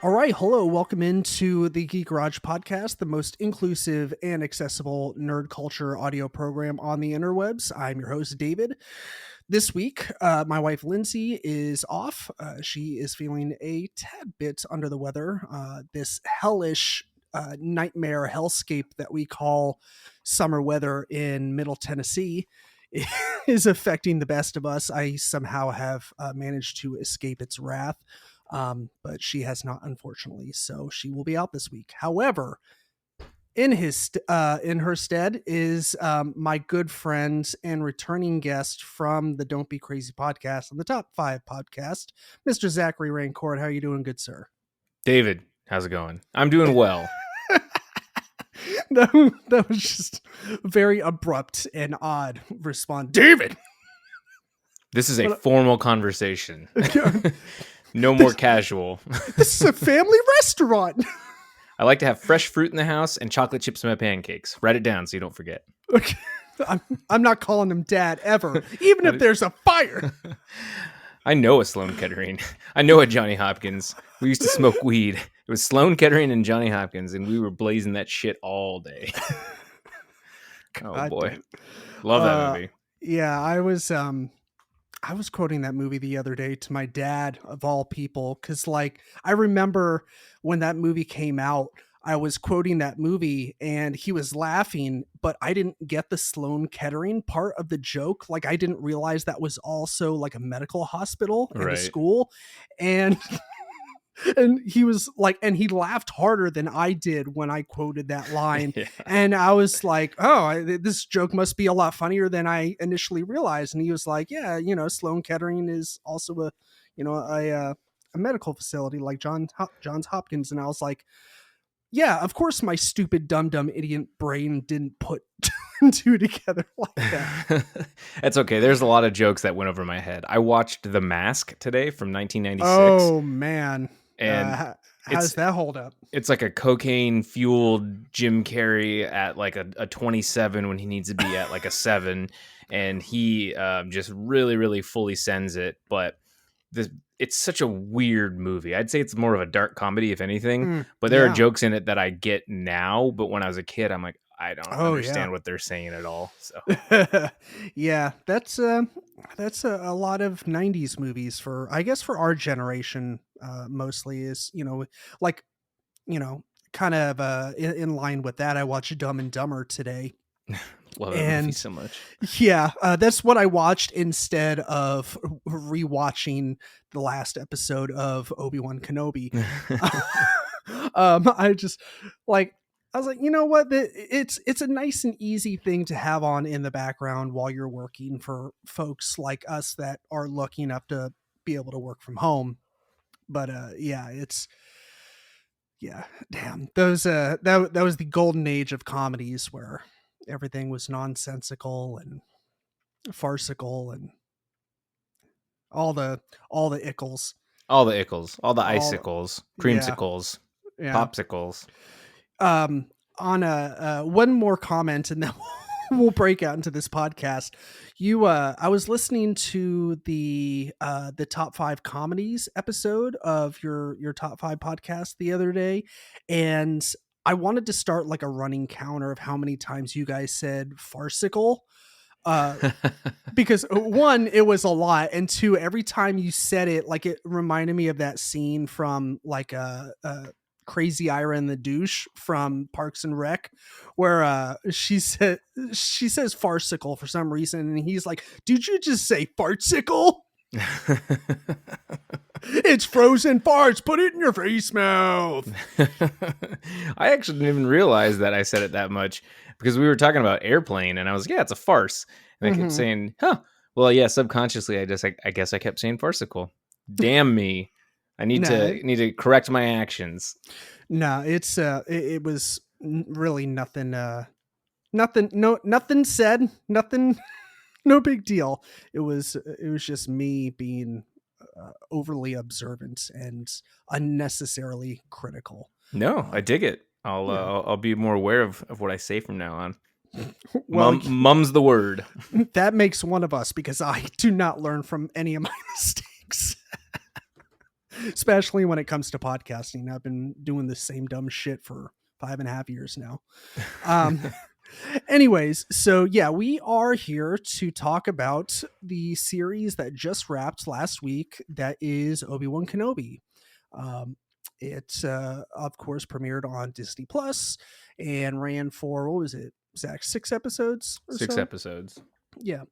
All right, hello, welcome into the Geek Garage podcast, the most inclusive and accessible nerd culture audio program on the interwebs. I'm your host, David. This week, my wife, Lindsay, is off. She is feeling a tad bit under the weather. This hellish nightmare hellscape that we call summer weather in Middle Tennessee is affecting the best of us. I somehow have managed to escape its wrath. But she has not, unfortunately, so she will be out this week. However, in her stead is my good friend and returning guest from the Don't Be Crazy podcast and the Top 5 podcast, Mr. Zack Rancourt. How are you doing, good sir? David, how's it going? I'm doing well. That was just very abrupt and odd response. David! This is a formal conversation. No more casual. This is a family restaurant. I like to have fresh fruit in the house and chocolate chips in my pancakes. Write it down so you don't forget. Okay. I'm not calling him Dad ever, even if there's a fire. I know a Sloan Kettering. I know a Johnny Hopkins. We used to smoke weed. It was Sloan Kettering and Johnny Hopkins, and we were blazing that shit all day. Oh boy, love that movie. Yeah, I was quoting that movie the other day to my dad, of all people, because like I remember when that movie came out, I was quoting that movie and he was laughing, but I didn't get the Sloan Kettering part of the joke. Like I didn't realize that was also like a medical hospital and a school. And and he was like, and he laughed harder than I did when I quoted that line. Yeah. And I was like, oh, this joke must be a lot funnier than I initially realized. And he was like, yeah, Sloan Kettering is also a medical facility like Johns Hopkins. And I was like, yeah, of course my stupid dumb idiot brain didn't put two together like that. That's okay. There's a lot of jokes that went over my head. I watched The Mask today from 1996. Oh man. And how does that hold up? It's like a cocaine-fueled Jim Carrey at like a 27 when he needs to be at like a 7. And he just really, really fully sends it. But it's such a weird movie. I'd say it's more of a dark comedy, if anything. But there are jokes in it that I get now. But when I was a kid, I'm like, I don't understand what they're saying at all. So yeah, that's a lot of 90s movies for our generation, mostly is, kind of in line with that. I watched Dumb and Dumber today. Love that movie so much. Yeah, that's what I watched instead of rewatching the last episode of Obi-Wan Kenobi. I was like, you know what? It's a nice and easy thing to have on in the background while you're working for folks like us that are lucky enough to be able to work from home. But damn, those that was the golden age of comedies where everything was nonsensical and farcical and all the ickles, all the icicles, creamsicles, popsicles. On one more comment and then we'll break out into this podcast. I was listening to the Top 5 comedies episode of your Top 5 podcast the other day, and I wanted to start like a running counter of how many times you guys said farcical. Because one, it was a lot, and two, every time you said it, like it reminded me of that scene from like Crazy Ira and the Douche from Parks and Rec, where she says farcical for some reason, and he's like, "Did you just say fartsicle?" It's frozen farts. Put it in your face mouth. I actually didn't even realize that I said it that much because we were talking about Airplane, and I was it's a farce, and I kept saying, "Huh." Well, yeah, subconsciously, I guess I kept saying farcical. Damn me. I need to correct my actions. No, it's it was really nothing. Nothing said. Nothing. No big deal. It was just me being overly observant and unnecessarily critical. No, I dig it. I'll be more aware of what I say from now on. Well, mum's the word. That makes one of us because I do not learn from any of my mistakes. especially when it comes to podcasting. I've been doing the same dumb shit for 5.5 years now. Um, Anyways, so yeah, we are here to talk about the series that just wrapped last week. That is Obi-Wan Kenobi. Um, it, of course, premiered on Disney Plus and ran for, what was it, Zach, 6 episodes or Six so? episodes. Yeah.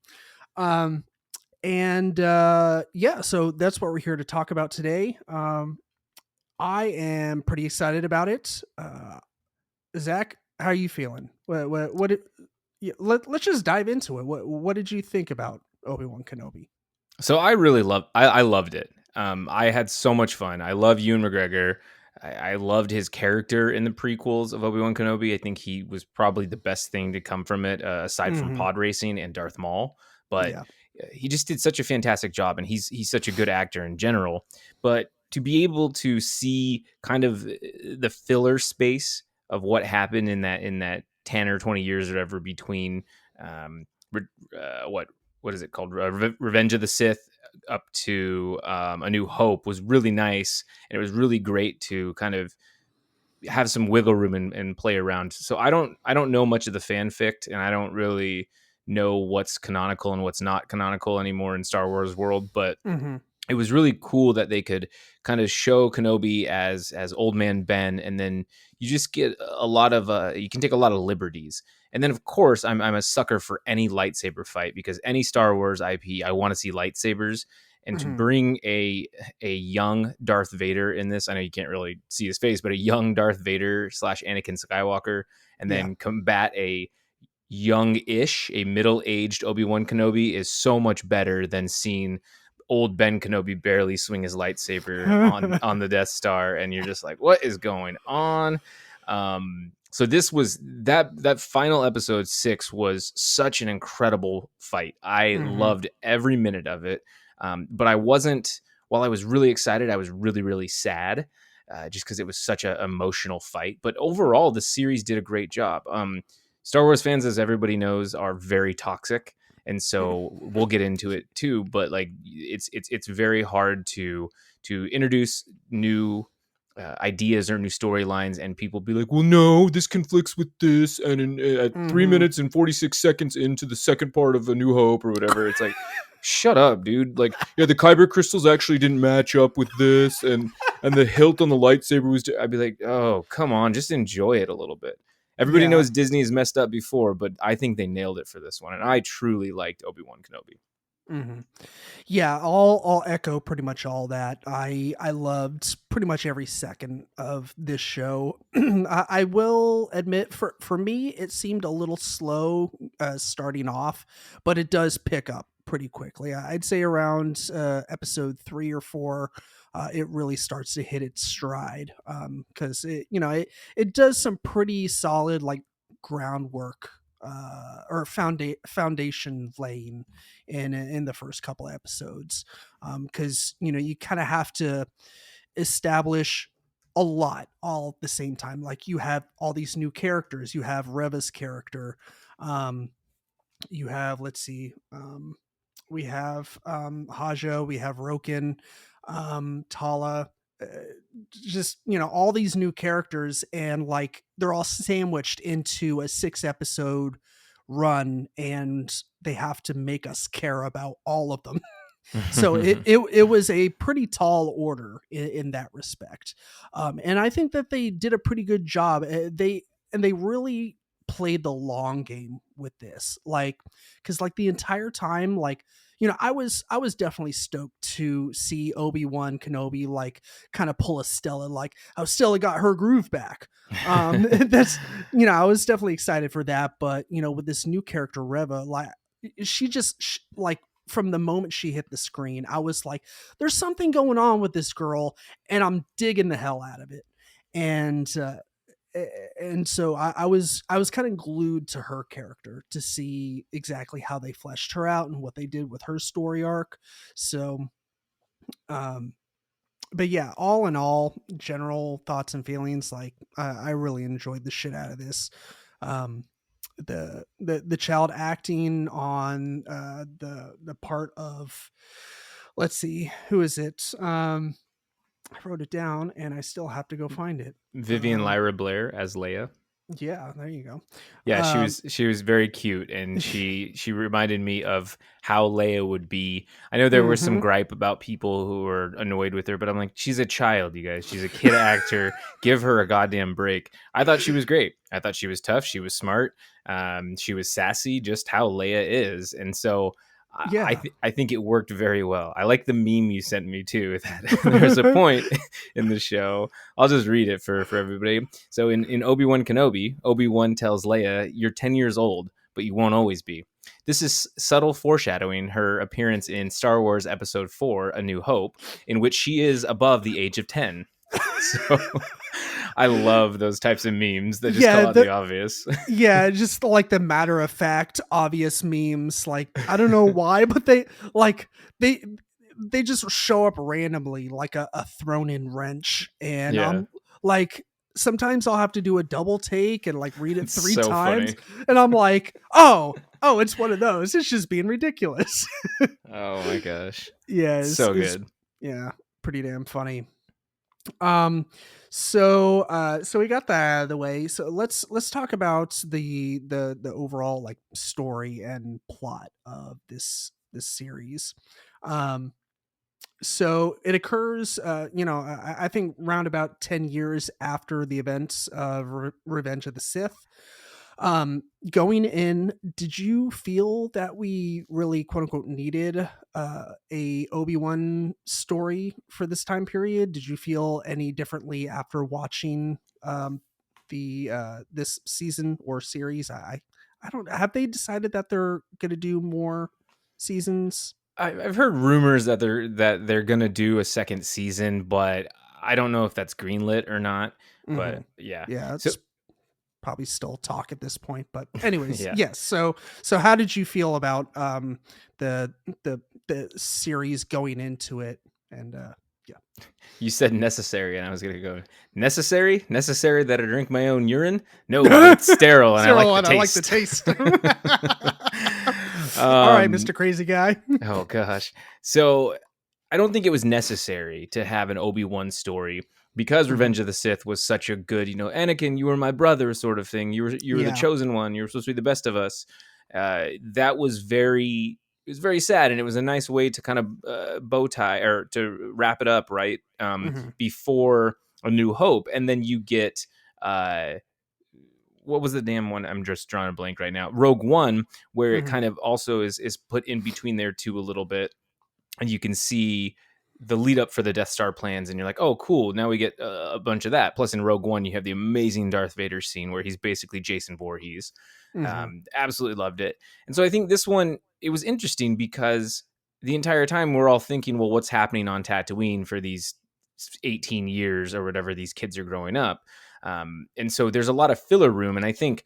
Um, and yeah, so that's what we're here to talk about today. I am pretty excited about it. Zach, how are you feeling? Yeah, let's just dive into it. What did you think about Obi-Wan Kenobi? So I loved it. I had so much fun. I love Ewan McGregor. I loved his character in the prequels of Obi-Wan Kenobi. I think he was probably the best thing to come from it, aside from Hmm. pod racing and Darth Maul. But Yeah. he just did such a fantastic job, and he's such a good actor in general. But to be able to see kind of the filler space of what happened in that 10 or 20 years or whatever between um, what is it called? Revenge of the Sith up to A New Hope was really nice, and it was really great to kind of have some wiggle room and play around. So I don't know much of the fanfic, and I don't really know what's canonical and what's not canonical anymore in Star Wars world, but Hmm. it was really cool that they could kind of show Kenobi as old man Ben, and then you just get a lot of you can take a lot of liberties. And then of course I'm a sucker for any lightsaber fight, because any Star Wars IP, I want to see lightsabers. And to Hmm. bring a young Darth Vader in this, I know you can't really see his face, but a young Darth Vader slash Anakin Skywalker, and Yeah. then combat a young-ish, a middle-aged Obi-Wan Kenobi is so much better than seeing old Ben Kenobi barely swing his lightsaber on the Death Star, and you're just like, what is going on? So this was that final episode 6 was such an incredible fight. I Hmm. loved every minute of it. But I wasn't. While I was really excited, I was really really sad. Just because it was such an emotional fight. But overall, the series did a great job. Star Wars fans, as everybody knows, are very toxic, and so we'll get into it too. But like, it's very hard to introduce new ideas or new storylines, and people be like, "Well, no, this conflicts with this," and at three Hmm. minutes and 46 seconds into the second part of A New Hope or whatever, it's like, shut up, dude. Like, yeah, the kyber crystals actually didn't match up with this, and the hilt on the lightsaber was. I'd be like, oh, come on, just enjoy it a little bit. Everybody Yeah. knows Disney has messed up before, but I think they nailed it for this one, and I truly liked Obi-Wan Kenobi. Hmm. Yeah, I'll echo pretty much all that. I loved pretty much every second of this show. I will admit, for me, it seemed a little slow starting off, but it does pick up pretty quickly. I'd say around episode 3 or 4, it really starts to hit its stride, because it does some pretty solid like groundwork, or foundation laying in the first couple of episodes, because you kind of have to establish a lot all at the same time. Like, you have all these new characters. You have Reva's character. um you have, let's see, we have Hajo, we have Roken, Tala, uh, just all these new characters, and like they're all sandwiched into a 6 episode run, and they have to make us care about all of them. So it was a pretty tall order in that respect, and I think that they did a pretty good job. They really played the long game with this, like, because like the entire time, like, I was definitely stoked to see Obi-Wan Kenobi like kind of pull a Stella, like how Stella got her groove back. That's, I was definitely excited for that. But with this new character Reva, like, like, from the moment she hit the screen, I was like, there's something going on with this girl, and I'm digging the hell out of it. And so I was kind of glued to her character to see exactly how they fleshed her out and what they did with her story arc. So, um, but yeah, all in all, general thoughts and feelings, like, I really enjoyed the shit out of this. Um, the child acting on the part of, let's see, who is it? I wrote it down, and I still have to go find it. Vivian Lyra Blair as Leia. Yeah, there you go. Yeah, Um, she was very cute, and she reminded me of how Leia would be. I know there was some mhm. gripe about people who were annoyed with her, but I'm like, she's a child, you guys. She's a kid actor. Give her a goddamn break. I thought she was great. I thought she was tough. She was smart. She was sassy, just how Leia is, and so. Yeah. I think it worked very well. I like the meme you sent me too. That there's a point in the show. I'll just read it for everybody. So in Obi-Wan Kenobi, Obi-Wan tells Leia, "You're 10 years old, but you won't always be." This is subtle foreshadowing her appearance in Star Wars Episode 4, A New Hope, in which she is above the age of 10. So I love those types of memes that just call Yeah, out the obvious. yeah, just like the matter of fact, obvious memes. Like I don't know why, but like they they just show up randomly, like a thrown in wrench, and Yeah, I'm like. Sometimes I'll have to do a double take and like read it it's three so times, funny. and I'm like, oh, it's one of those. It's just being ridiculous. Oh my gosh. Yeah, So it's good. yeah, pretty damn funny. Um, so we got that out of the way. So let's talk about the overall like story and plot of this series. Um, so it occurs, I think round about 10 years after the events of Revenge of the Sith. Going in, did you feel that we really quote unquote needed a Obi-Wan story for this time period? Did you feel any differently after watching the this season or series? I don't, have they decided that they're going to do more seasons? I've heard rumors that they're gonna do a second season, but I don't know if that's greenlit or not. Hmm. But yeah, Yeah, so it's probably still talk at this point, but anyways, yeah, yes. So how did you feel about the the series going into it? And yeah. you said necessary, and I was gonna go necessary that I drink my own urine. No, but it's sterile, and I like Cyril, the and I like the taste. taste. All right, um, Mr. Crazy Guy. oh gosh, so I don't think it was necessary to have an Obi-Wan story because Hmm. Revenge of the Sith was such a good, Anakin, you were my brother sort of thing. You were the Yeah. chosen one. You were supposed to be the best of us. That was very it was very sad, and it was a nice way to kind of bow tie or to wrap it up right Hmm. before A New Hope, and then you get uh, what was the damn one? I'm just drawing a blank right now. Rogue One, where it Hmm. kind of also is put in between there two a little bit, and you can see the lead up for the Death Star plans, and you're like, oh, cool. Now we get a bunch of that. Plus, in Rogue One, you have the amazing Darth Vader scene where he's basically Jason Voorhees. Hmm. Absolutely loved it. And so I think this one, it was interesting because the entire time we're all thinking, well, what's happening on Tatooine for these 18 years or whatever these kids are growing up? And so there's a lot of filler room. And I think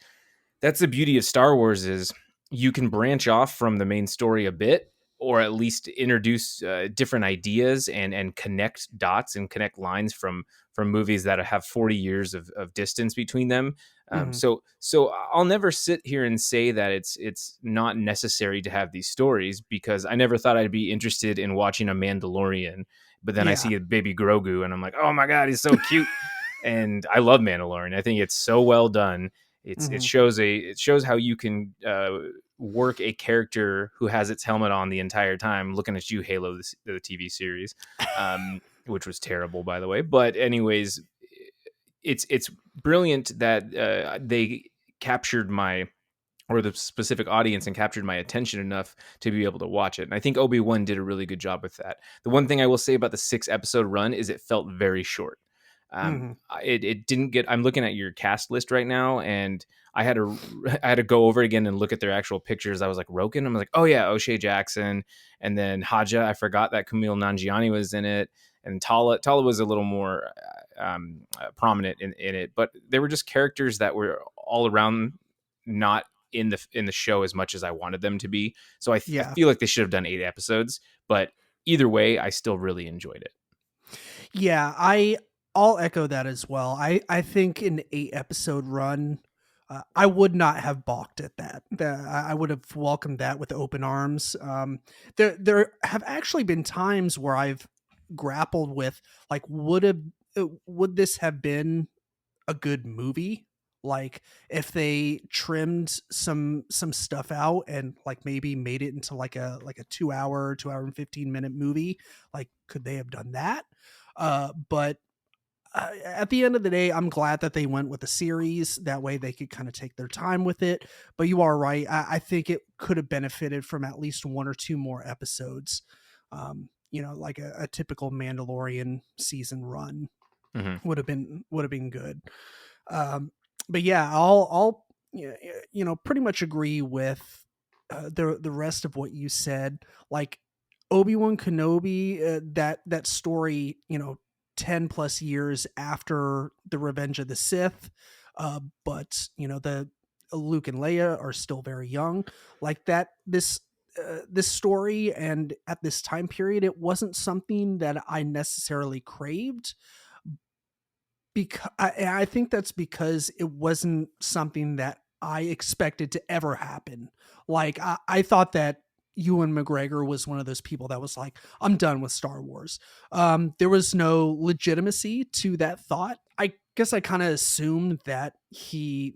that's the beauty of Star Wars is you can branch off from the main story a bit or at least introduce different ideas and connect dots and connect lines from movies that have 40 years of distance between them. Hmm. So I'll never sit here and say that it's not necessary to have these stories because I never thought I'd be interested in watching a Mandalorian, but then I Yeah. see a baby Grogu and I'm like, oh my god, he's so cute. And I love Mandalorian. I think it's so well done. Hmm. It shows how you can work a character who has its helmet on the entire time, looking at you, Halo, the TV series, which was terrible, by the way. But anyways, it's brilliant that they captured my or the specific audience and captured my attention enough to be able to watch it. And I think Obi-Wan did a really good job with that. The one thing I will say about the 6 episode run is it felt very short. Hmm. It didn't get. I'm looking at your cast list right now, and I had to I had to go over it again and look at their actual pictures. I was like Roken. I'm like, oh yeah, O'Shea Jackson, and then Haja. I forgot that Camille Nanjiani was in it, and Tala was a little more prominent in it. But they were just characters that were all around, not in the show as much as I wanted them to be. So I Yeah. feel like they should have done 8 episodes. But either way, I still really enjoyed it. Yeah, I'll echo that as well. I think an 8 episode run, I would not have balked at that. I would have welcomed that with open arms. There have actually been times where I've grappled with, like, would this have been a good movie? Like, if they trimmed some stuff out and, like, maybe made it into like a 2 hour and 15-minute movie, like, could they have done that? But at the end of the day, I'm glad that they went with the series. That way they could kind of take their time with it. But you are right. I think it could have benefited from at least one or two more episodes. Like a typical Mandalorian season run Hmm. would have been good. Um, but yeah, I'll pretty much agree with the rest of what you said. Like Obi-Wan Kenobi, that story, 10 plus years after the Revenge of the Sith, but the Luke and Leia are still very young. Like that, this story, and at this time period, it wasn't something that I necessarily craved, because I think that's because it wasn't something that I expected to ever happen. Like I thought that Ewan McGregor was one of those people that was like, I'm done with Star Wars. There was no legitimacy to that thought. I guess I kind of assumed that he,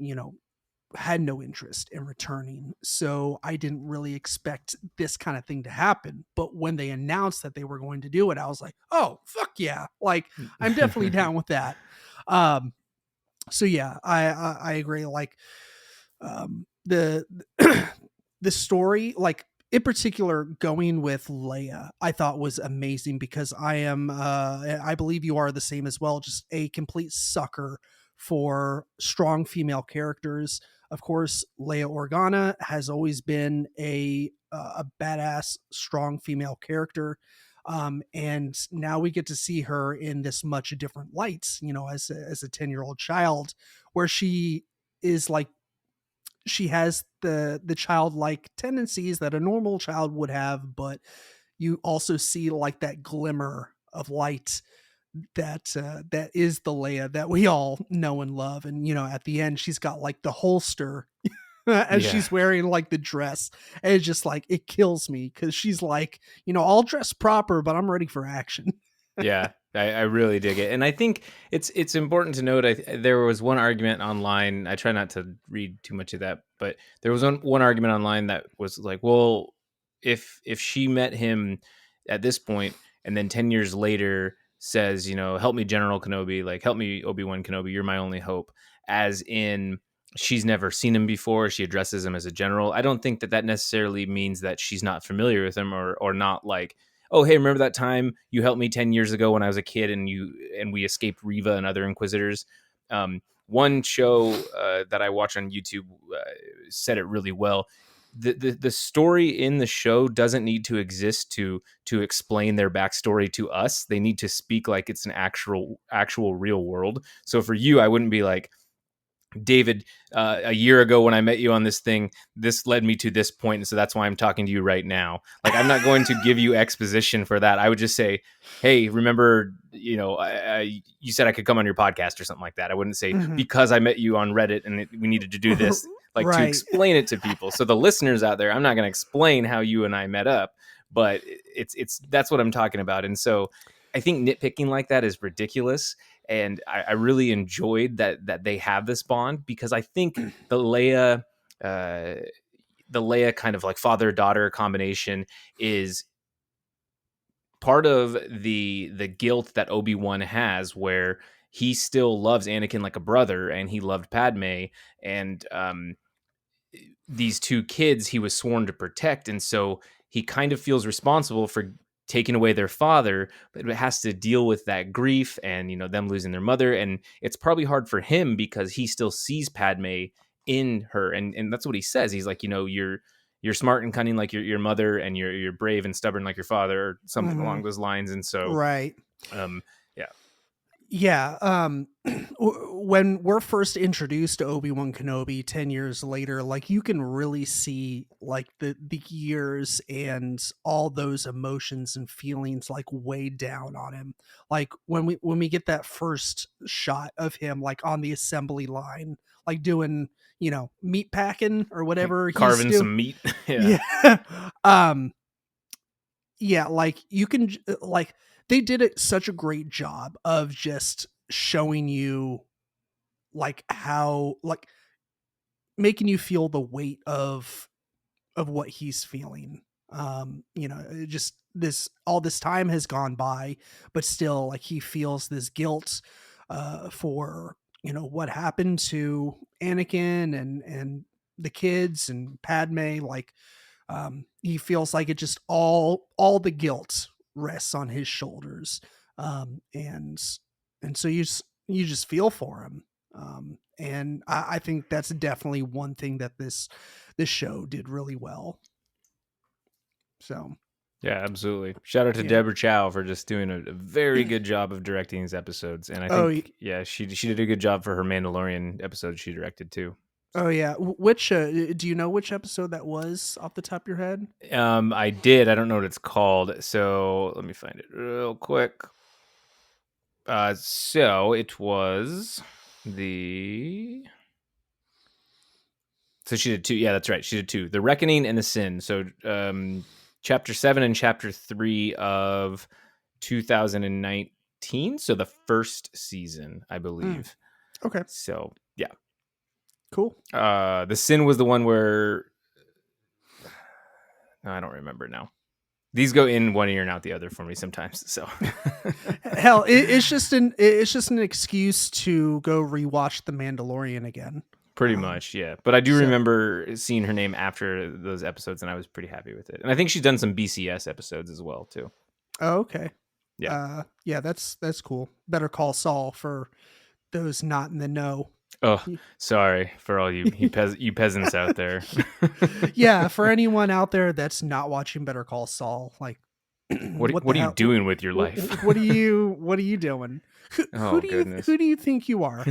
had no interest in returning. So I didn't really expect this kind of thing to happen. But when they announced that they were going to do it, I was like, oh, fuck yeah. Like, I'm definitely down with that. Um, so yeah, I agree. Like, the the story, like in particular, going with Leia, I thought was amazing because I believe you are the same as well, just a complete sucker for strong female characters. Of course, Leia Organa has always been a badass, strong female character. And now we get to see her in this much different lights, as a 10-year-old child, where is like she has the childlike tendencies that a normal child would have, but you also see like that glimmer of light that is the Leia that we all know and love. And at the end, she's got like the holster as Yeah. she's wearing like the dress, and it's just like it kills me because she's like, I'll dress proper, but I'm ready for action. Yeah, I really dig it, and I think it's important to note. There was one argument online. I try not to read too much of that, but there was one argument online that was like, well, if she met him at this point, and then 10 years later says, help me, General Kenobi, like help me, Obi-Wan Kenobi, you're my only hope, as in she's never seen him before. She addresses him as a general. I don't think that necessarily means that she's not familiar with him or not like, oh, hey, remember that time you helped me 10 years ago when I was a kid and we escaped Riva and other Inquisitors? One show that I watch on YouTube said it really well. The story in the show doesn't need to exist to explain their backstory to us. They need to speak like it's an actual real world. So for you, I wouldn't be like, David, a year ago when I met you on this thing, this led me to this point, and so that's why I'm talking to you right now. Like, I'm not going to give you exposition for that. I would just say, hey, remember, you said I could come on your podcast or something like that. I wouldn't say, Mhm. because I met you on Reddit and we needed to do this, like to Right. explain it to people. So the listeners out there, I'm not going to explain how you and I met up, but it's that's what I'm talking about. And so I think nitpicking like that is ridiculous. And I really enjoyed that they have this bond, because I think uh, the Leia kind of like father daughter combination is part of the guilt that Obi-Wan has, where he still loves Anakin like a brother, and he loved Padme, and these two kids he was sworn to protect, and so he kind of feels responsible for taking away their father, but it has to deal with that grief and them losing their mother, and it's probably hard for him because he still sees Padme in her, and that's what he says. He's like, you're smart and cunning like your mother, and you're brave and stubborn like your father, or something Mhm. along those lines. And so Right. um yeah. Yeah, when we're first introduced to Obi-Wan Kenobi 10 years later, like you can really see like the years and all those emotions and feelings like weighed down on him. Like when we get that first shot of him like on the assembly line, like doing, meat packing or whatever he's Carving doing. some meat. Yeah. Yeah. um yeah, like you can like they did it such a great job of just showing you like how like making you feel the weight of what he's feeling. You know, it just this all this time has gone by, but still like he feels this guilt for, you know, what happened to Anakin and the kids and Padme. Like he feels like it just all the guilt rests on his shoulders. And so you just feel for him. And I think that's definitely one thing that this show did really well. So Yeah, absolutely. Shout out to yeah. Deborah Chow for just doing a very good job of directing these episodes. And I Oh, think, yeah, she did a good job for her Mandalorian episode she directed too. oh yeah. Which do you know which episode that was off the top of your head? I did. I don't know what it's called. So let me find it real quick. So it was the. So she did two. Yeah, that's right. She did two: The Reckoning and The Sin. So, chapter 7 and chapter 3 of 2019. So the first season, I believe. Okay, So yeah, cool. The Sin was the one where I don't remember now. These go in one ear and out the other for me sometimes. So Hell, it's just an excuse to go rewatch The Mandalorian again. pretty much, yeah. But I do so- remember seeing her name after those episodes, and I was pretty happy with it. And I think she's done some BCS episodes as well too. Oh, okay. Yeah. Yeah, that's cool. Better Call Saul for those not in the know. Oh, sorry for all you you peasants out there. Yeah, for anyone out there that's not watching Better Call Saul, like What are you doing with your life? What are you doing? Oh, goodness. Who do you think you are?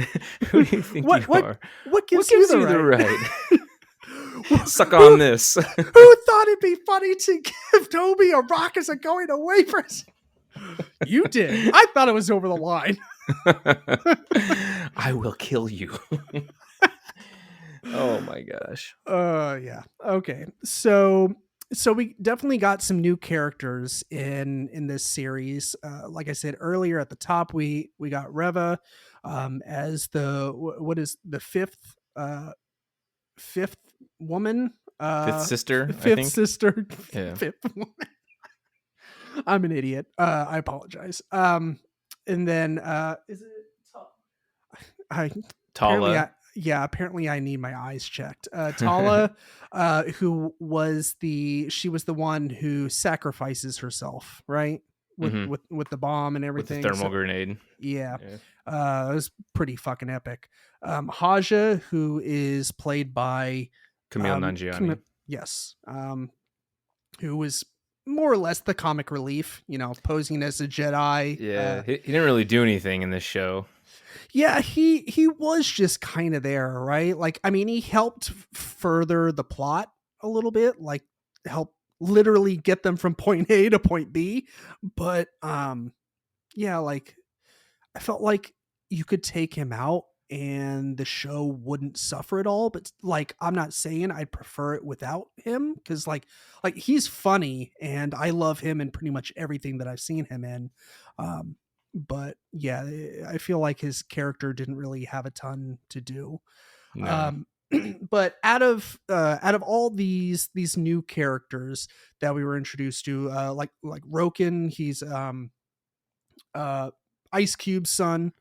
Who do you think you are? What gives, you you the right? Suck on this. Who thought it'd be funny to give Toby a rock as a going away present? You did. I thought it was over the line. I will kill you. Oh my gosh. Yeah. Okay. So we definitely got some new characters in this series. Like I said earlier at the top, we got Reva as the what is the fifth woman, Fifth sister, I fifth think. sister, Yeah. fifth woman. I'm an idiot. I apologize. And then is it Tala. apparently I need my eyes checked. Tala, who was she was the one who sacrifices herself, right? With the bomb and everything. With the thermal grenade. Yeah. It was pretty fucking epic. Haja, who is played by Camille Nanjiani. Yes. Who was more or less the comic relief, you know, posing as a Jedi. Yeah, he didn't really do anything in this show. Yeah, he was just kind of there, right? Like, I mean, he helped further the plot a little bit, like help literally get them from point A to point B. But yeah, like I felt like you could take him out and the show wouldn't suffer at all. But like, I'm not saying I'd prefer it without him, because like he's funny and I love him in pretty much everything that I've seen him in. But yeah, I feel like his character didn't really have a ton to do. No. But out of all these new characters that we were introduced to, like Roken, he's Ice Cube's son.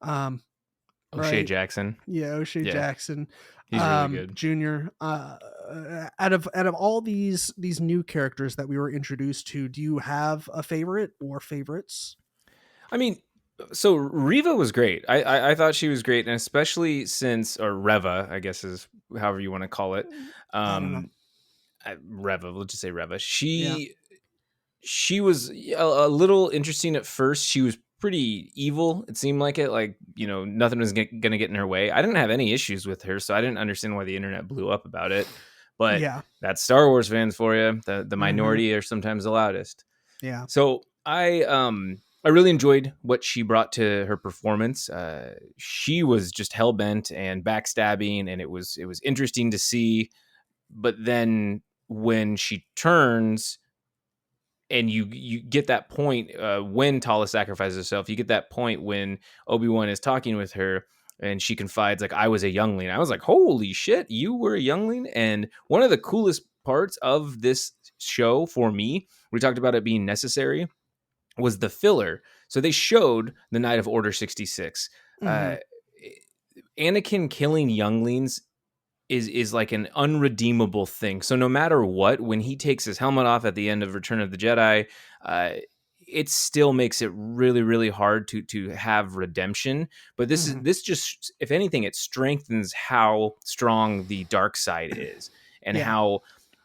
O'Shea Right. Jackson. Yeah, O'Shea Jackson. He's really good. Junior. Out of all these new characters that we were introduced to, do you have a favorite or favorites? I mean, so Reva was great. I thought she was great, and especially since, or Reva, I guess is however you want to call it. I don't know. Reva, let's just say Reva. She was a little interesting at first. She was pretty evil. It seemed like it. Like, you know, nothing was going to get in her way. I didn't have any issues with her, so I didn't understand why the internet blew up about it. But that's Star Wars fans for you. The minority are sometimes the loudest. Yeah. So I really enjoyed what she brought to her performance. She was just hell-bent and backstabbing, and it was interesting to see. But then when she turns and you get that point when Tala sacrifices herself. You get that point when Obi-Wan is talking with her, and she confides, like, I was a youngling. I was like, holy shit, you were a youngling. And one of the coolest parts of this show for me, we talked about it being necessary, was the filler. So they showed the night of Order 66. Mhm. Anakin killing younglings is like an unredeemable thing. So no matter what, when he takes his helmet off at the end of Return of the Jedi, uh, it still makes it really, really hard to have redemption. But Mhm. this just, if anything, it strengthens how strong the dark side is, and Yeah.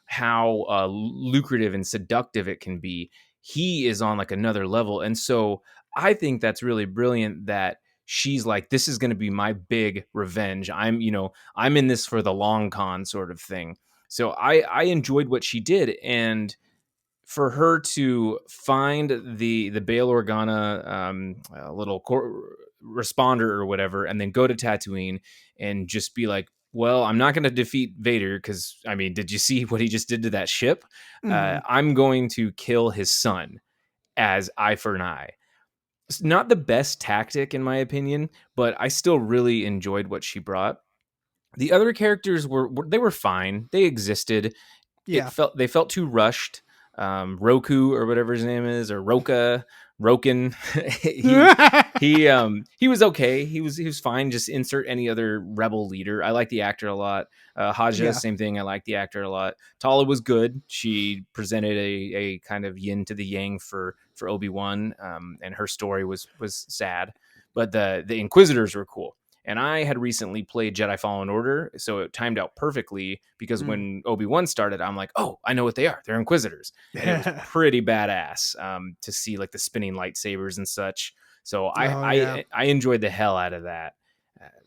how lucrative and seductive it can be. He is on like another level, and so I think that's really brilliant that she's like, this is going to be my big revenge. I'm in this for the long con sort of thing. So I enjoyed what she did, and for her to find the Bail Organa little responder or whatever, and then go to Tatooine and just be like, well, I'm not going to defeat Vader because, I mean, did you see what he just did to that ship? Mhm. I'm going to kill his son as eye for an eye. It's not the best tactic, in my opinion, but I still really enjoyed what she brought. The other characters they were fine. They existed. Yeah. They felt too rushed. Roku or whatever his name is, or Roken. He was okay. He was fine. Just insert any other rebel leader. I like the actor a lot. Haja, Yeah. same thing. I like the actor a lot. Tala was good. She presented a kind of yin to the yang for Obi-Wan, and her story was sad, but the Inquisitors were cool. And I had recently played Jedi Fallen Order, so it timed out perfectly because Mm. when Obi-Wan started, I'm like, oh, I know what they are. They're Inquisitors. And it was pretty badass to see like the spinning lightsabers and such. So Oh, yeah. I enjoyed the hell out of that.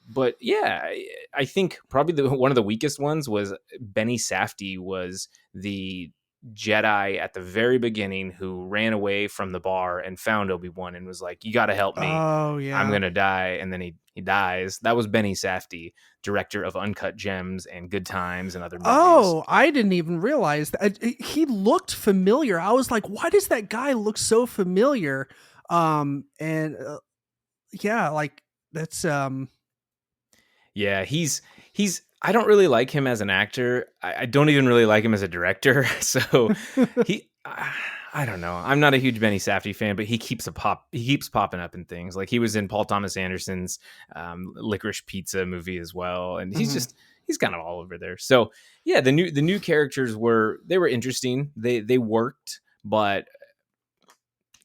But yeah, I think probably one of the weakest ones was Benny Safdie was the Jedi at the very beginning who ran away from the bar and found Obi-Wan and was like, you got to help me. Oh, I'm yeah. gonna die, and then he dies. That was Benny Safdie, director of Uncut Gems and Good Times and other movies. Oh, I didn't even realize that. He looked familiar. I was like, "Why does that guy look so familiar?" And yeah, like that's Yeah, he's. I don't really like him as an actor. I don't even really like him as a director. So he. I don't know. I'm not a huge Benny Safdie fan, but he keeps He keeps popping up in things. Like he was in Paul Thomas Anderson's Licorice Pizza movie as well, and Mhm. he's kind of all over there. So yeah, the new characters were interesting. They worked, but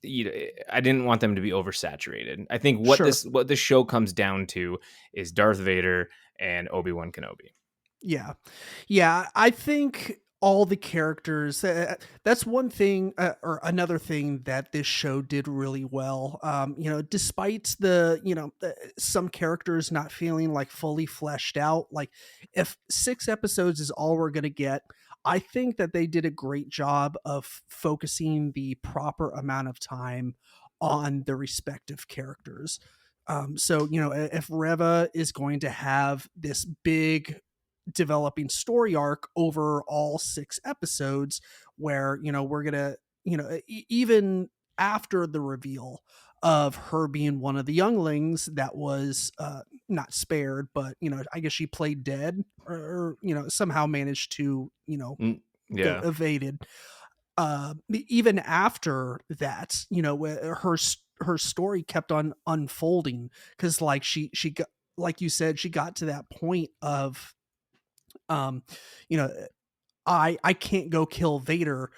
I didn't want them to be oversaturated. I think Sure. what this show comes down to is Darth Vader and Obi-Wan Kenobi. Yeah. Yeah, I think all the characters that's one thing or another thing that this show did really well. Despite some characters not feeling like fully fleshed out, like if 6 episodes is all we're going to get, I think that they did a great job of focusing the proper amount of time on the respective characters. If Reva is going to have this big developing story arc over all 6 episodes where we're gonna even after the reveal of her being one of the younglings that was not spared, but I guess she played dead, or somehow managed to Mm, get yeah. evaded. Even after that, her story kept on unfolding, because like she got, like you said, she got to that point of um you know I can't go kill Vader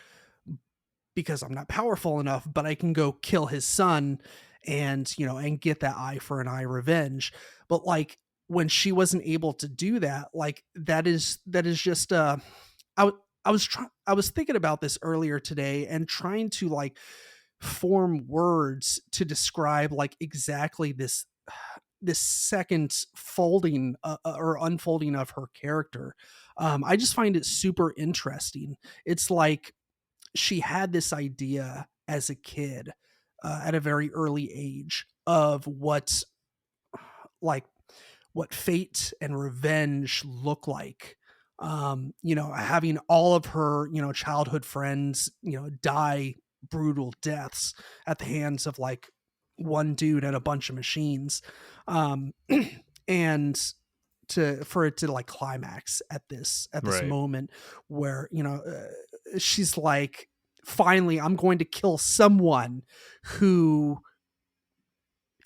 because I'm not powerful enough, but I can go kill his son and and get that eye for an eye revenge. But like when she wasn't able to do that, like that is just I was thinking about this earlier today and trying to like form words to describe like exactly this second folding or unfolding of her character. I just find it super interesting. It's like she had this idea as a kid, at a very early age, of like what fate and revenge look like. Having all of her childhood friends die brutal deaths at the hands of like one dude and a bunch of machines. Um, and for it to like climax at this Right. moment where, she's like, finally, I'm going to kill someone who,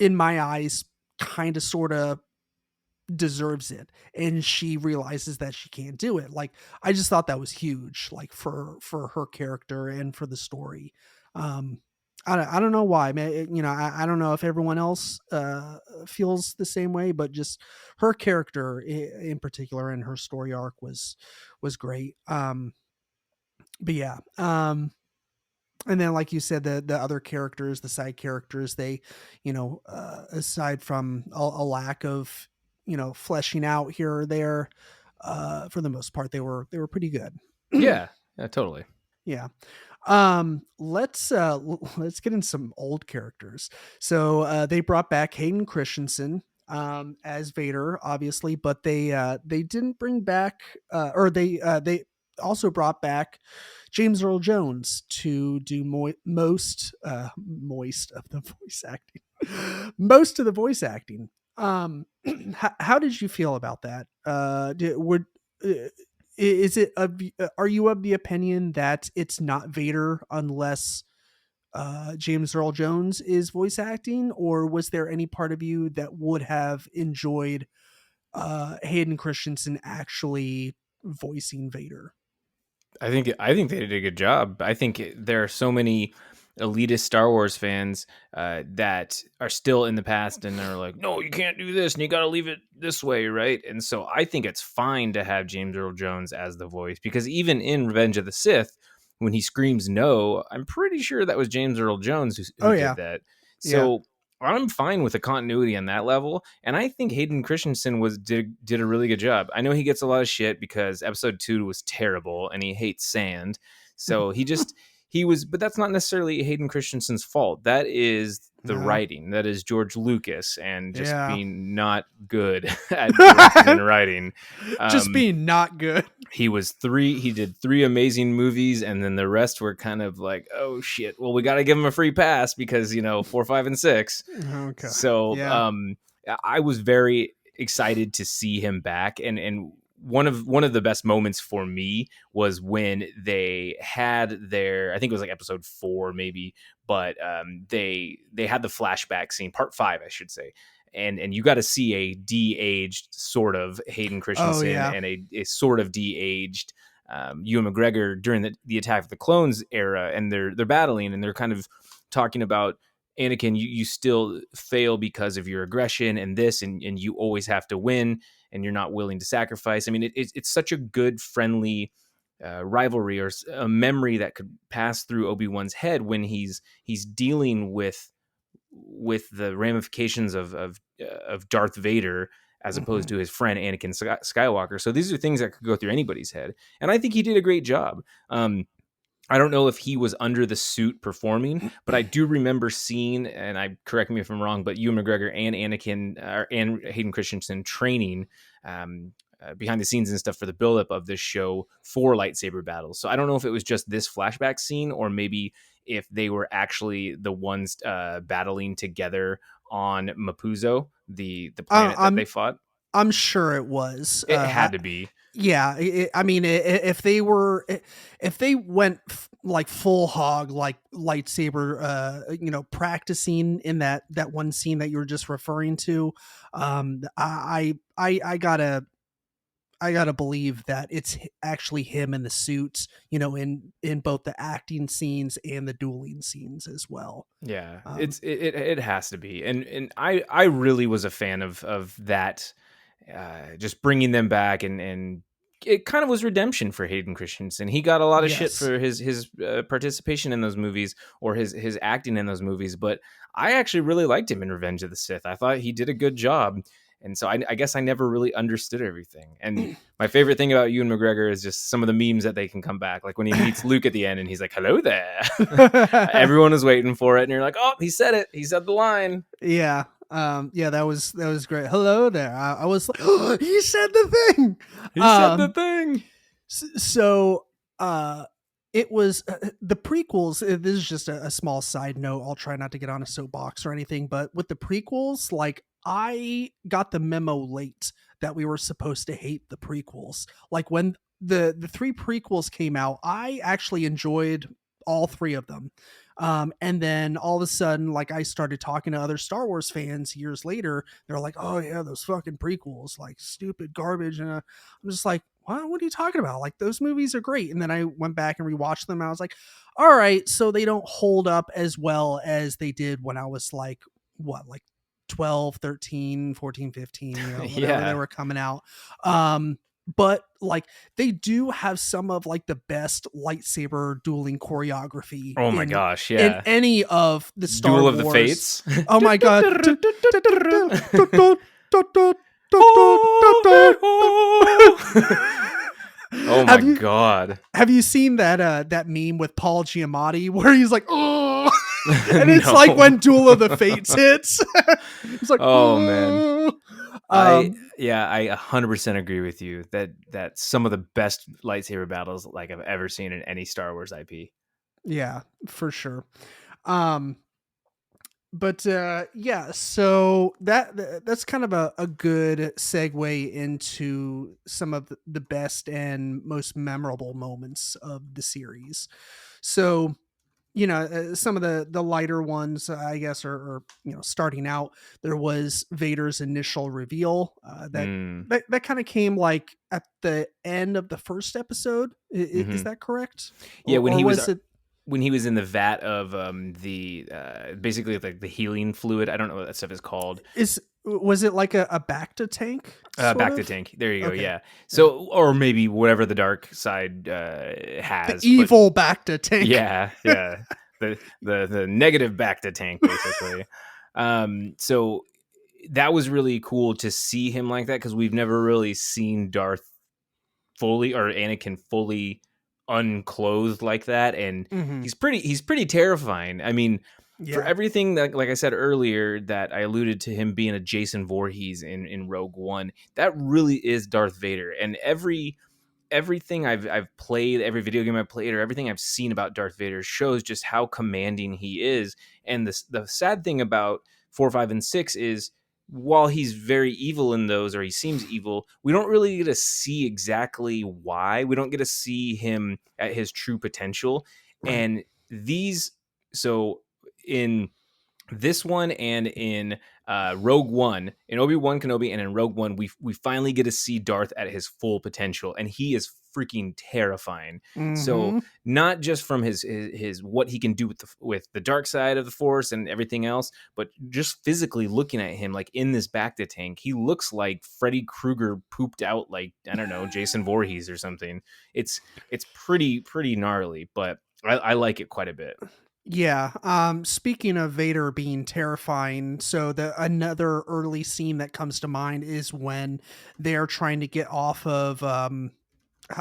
in my eyes, kind of sort of deserves it, and she realizes that she can't do it. Like, I just thought that was huge, like for her character and for the story. um I don't know why, man. I don't know if everyone else feels the same way, but just her character in particular and her story arc was great. But yeah. And then, like you said, the other characters, the side characters, they, aside from a lack of, fleshing out here or there, for the most part, they were pretty good. Yeah. Yeah. Totally. Yeah. Let's get in some old characters. So they brought back Hayden Christensen as Vader, obviously, but they didn't bring back or they also brought back James Earl Jones to do moist of the voice acting. Most of the voice acting. How did you feel about that? Is it are you of the opinion that it's not Vader unless James Earl Jones is voice acting, or was there any part of you that would have enjoyed Hayden Christensen actually voicing Vader? I think they did a good job. I think there are so many elitist Star Wars fans that are still in the past and they're like, no, you can't do this and you got to leave it this way, right? And so I think it's fine to have James Earl Jones as the voice, because even in Revenge of the Sith, when he screams no, I'm pretty sure that was James Earl Jones Oh who did yeah, that. yeah. So I'm fine with the continuity on that level, and I think Hayden Christensen did a really good job. I know he gets a lot of shit because Episode 2 was terrible, and he hates sand. So he was, but that's not necessarily Hayden Christensen's fault. That is the No. writing. That is George Lucas and just Yeah. being not good at directing and writing. Just Um, being not good. he did three amazing movies, and then the rest were kind of like, oh shit, well, we got to give him a free pass because 4, 5, and 6. Okay. So Yeah. I was very excited to see him back, and one of the best moments for me was when they had their, I think it was like episode 4 maybe, but they had the flashback scene, part 5 I should say, and you got to see a de-aged sort of Hayden Oh Christensen yeah. and a sort of de-aged Ewan McGregor during the Attack of the Clones era, and they're battling and they're kind of talking about, Anakin, you still fail because of your aggression and this, and you always have to win, and you're not willing to sacrifice. I mean, it's such a good, friendly rivalry, or a memory that could pass through Obi-Wan's head when he's dealing with the ramifications of Darth Vader, as opposed to his friend Anakin Skywalker. So these are things that could go through anybody's head, and I think he did a great job. I don't know if he was under the suit performing, but I do remember seeing, and I correct me if I'm wrong, but Ewan McGregor and Anakin and Hayden Christensen training behind the scenes and stuff for the buildup of this show for lightsaber battles. So I don't know if it was just this flashback scene, or maybe if they were actually the ones battling together on Mapuzo, the planet that they I'm fought. I'm sure it was. It had to be. Yeah, I mean, if they went like full hog, like lightsaber, practicing in that one scene that you were just referring to, I gotta believe that it's actually him in the suits, in both the acting scenes and the dueling scenes as well. Yeah, Um, it has to be, and I really was a fan of that, just bringing them back, and it kind of was redemption for Hayden Christensen. He got a lot of shit yes. for his participation in those movies, or his acting in those movies, but I actually really liked him in Revenge of the Sith. I thought he did a good job. And so I guess I never really understood everything. And my favorite thing about Ewan McGregor is just some of the memes that they can come back. Like when he meets Luke at the end and he's like, hello there. Everyone was waiting for it. And you're like, oh, he said it. He said the line. Yeah. Yeah, that was great. Hello there. I was like, oh, he said the thing. He said the thing. So, it was the prequels. This is just a small side note. I'll try not to get on a soapbox or anything, but with the prequels, like I got the memo late that we were supposed to hate the prequels. Like when the three prequels came out, I actually enjoyed all three of them. And then all of a sudden, like I started talking to other Star Wars fans years later. They're like, "Oh yeah, those fucking prequels, like stupid garbage." And I'm just like, what are you talking about? Like those movies are great. And then I went back and rewatched them. And I was like, all right, so they don't hold up as well as they did when I was like, what, like 12, 13, 14, 15, whenever they Yeah. were coming out. But like they do have some of like the best lightsaber dueling choreography Oh my gosh, in yeah. any of the Star Duel of the Wars. Fates. Oh my god. Oh my have you god. have you seen that meme with Paul Giamatti where he's like, oh, and it's like No. when Duel of the Fates hits, it's like, Oh man. oh. I um, yeah, I 100% agree with you that some of the best lightsaber battles like I've ever seen in any Star Wars IP. yeah, for sure. Um, but yeah, so that's kind of a good segue into some of the best and most memorable moments of the series. So some of the lighter ones, I guess, are starting out. There was Vader's initial reveal that Mm. that kind of came like at the end of the first episode. Is Hmm. that correct? Yeah, Or was it when he was in the vat of the basically like the healing fluid. I don't know what that stuff is called. is was it like a Bacta tank sort Back to of? tank. There you go. Okay, Yeah. yeah, So, or maybe whatever the dark side the has, but evil Bacta tank. yeah, yeah. The negative back to tank basically. So that was really cool to see him like that because we've never really seen Darth fully or Anakin fully unclothed like that, and Hmm. he's pretty terrifying. I mean, for Yeah, everything that, like I said earlier, that I alluded to him being a Jason Voorhees in Rogue One, that really is Darth Vader, and everything I've played, every video game I've played, or everything I've seen about Darth Vader shows just how commanding he is. And the sad thing about 4, 5, and 6 is while he's very evil in those, or he seems evil, we don't really get to see exactly why. We don't get to see him at his true potential. right. And these, so in this one and in Rogue One, in Obi-Wan Kenobi and in Rogue One, we finally get to see Darth at his full potential, and he is freaking terrifying. So Hmm. not just from his what he can do with the dark side of the Force and everything else, but just physically looking at him, like in this Bacta tank, he looks like Freddy Krueger pooped out, like I don't know, Jason Voorhees or something. It's pretty gnarly, but I like it quite a bit. Yeah. Speaking of Vader being terrifying, so the another early scene that comes to mind is when they're trying to get off of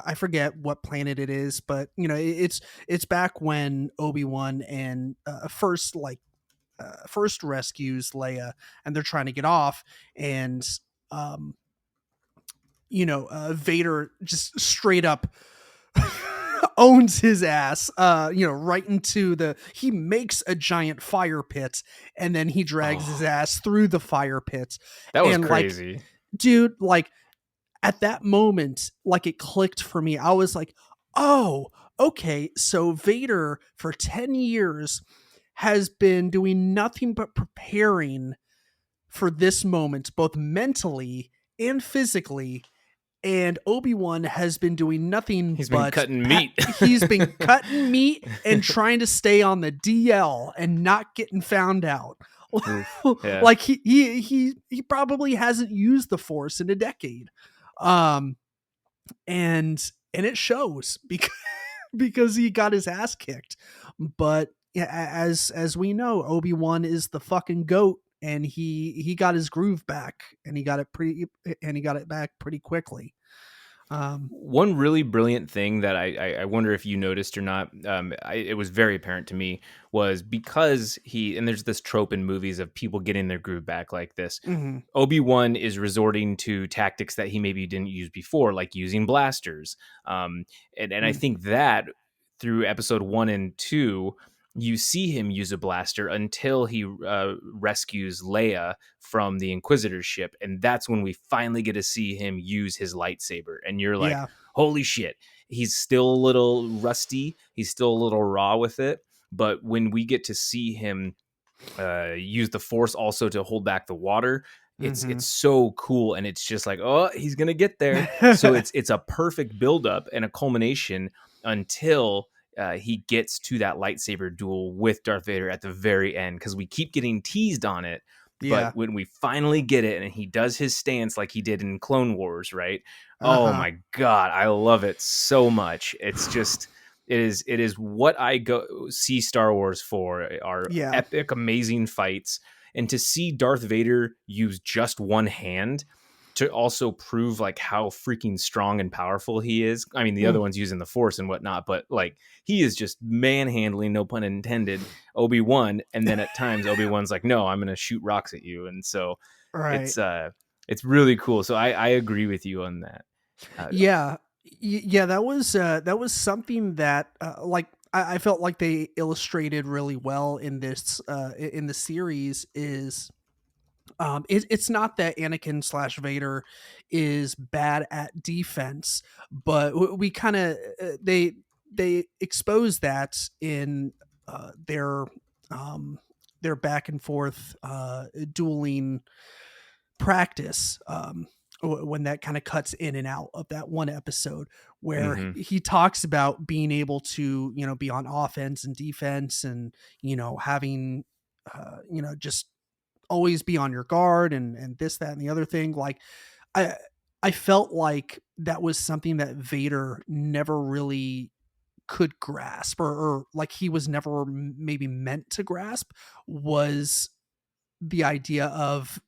I forget what planet it is, but it's back when Obi-Wan and first rescues Leia, and they're trying to get off, and um Vader just straight up owns his ass, right into he makes a giant fire pit, and then he drags his Oh, ass through the fire pit. that was And like, crazy. dude, like at that moment, like it clicked for me. I was like, oh, okay. So Vader for 10 years has been doing nothing but preparing for this moment, both mentally and physically, and Obi-Wan has been doing nothing He's been but cutting meat. he's been cutting meat and trying to stay on the DL and not getting found out. Oof. Yeah. Like he probably hasn't used the Force in a decade. Um and it shows because because he got his ass kicked. But yeah, as we know, Obi-Wan is the fucking goat, and he got his groove back, and he got it back pretty quickly. Um, One really brilliant thing that I wonder if you noticed or not, it was very apparent to me, was because and there's this trope in movies of people getting their groove back like this. mhm, Obi-Wan is resorting to tactics that he maybe didn't use before, like using blasters. And I mm, think that through episode 1 and 2, you see him use a blaster until he rescues Leia from the Inquisitor's ship. And that's when we finally get to see him use his lightsaber. And you're like, Yeah. holy shit. He's still a little rusty. He's still a little raw with it. But when we get to see him use the Force also to hold back the water, it's so cool. And it's just like, oh, he's going to get there. So it's a perfect buildup and a culmination until he gets to that lightsaber duel with Darth Vader at the very end, because we keep getting teased on it. Yeah. But when we finally get it and he does his stance like he did in Clone Wars, right? Oh Uh-huh. my God, I love it so much. It's just, it is what I go see Star Wars for, are Yeah. epic, amazing fights. And to see Darth Vader use just one hand to also prove like how freaking strong and powerful he is. I mean, the other one's using the Force and whatnot, but like he is just manhandling, no pun intended, Obi-Wan. And then at times Obi-Wan's like, no, I'm going to shoot rocks at you. And so Right. it's really cool. So I agree with you on that. Yeah. Yeah, that was something that like I felt like they illustrated really well in this in the series is it's not that Anakin slash Vader is bad at defense, but we kind of they expose that in um their back and forth dueling practice, when that kind of cuts in and out of that one episode where Mm-hmm. he talks about being able to, be on offense and defense and, having, just always be on your guard and this, that, and the other thing. Like I, I felt like that was something that Vader never really could grasp, or like he was never maybe meant to grasp, was the idea of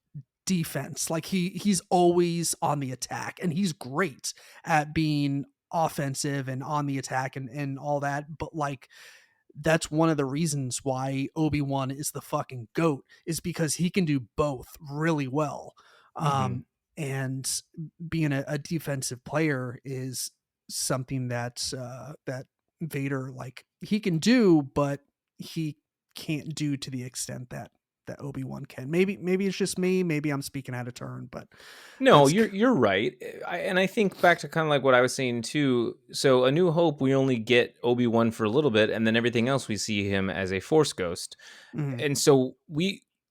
defense. Like he's always on the attack and he's great at being offensive and on the attack and all that. But like that's one of the reasons why Obi-Wan is the fucking goat, is because he can do both really well. Mm-hmm. And being a defensive player is something that Vader, like, he can do, but he can't do to the extent that Obi-Wan can. Maybe it's just me. Maybe I'm speaking out of turn, but No, that's you're right. And I think back to kind of like what I was saying too. So A New Hope, we only get Obi-Wan for a little bit, and then everything else we see him as a Force ghost. mm. And so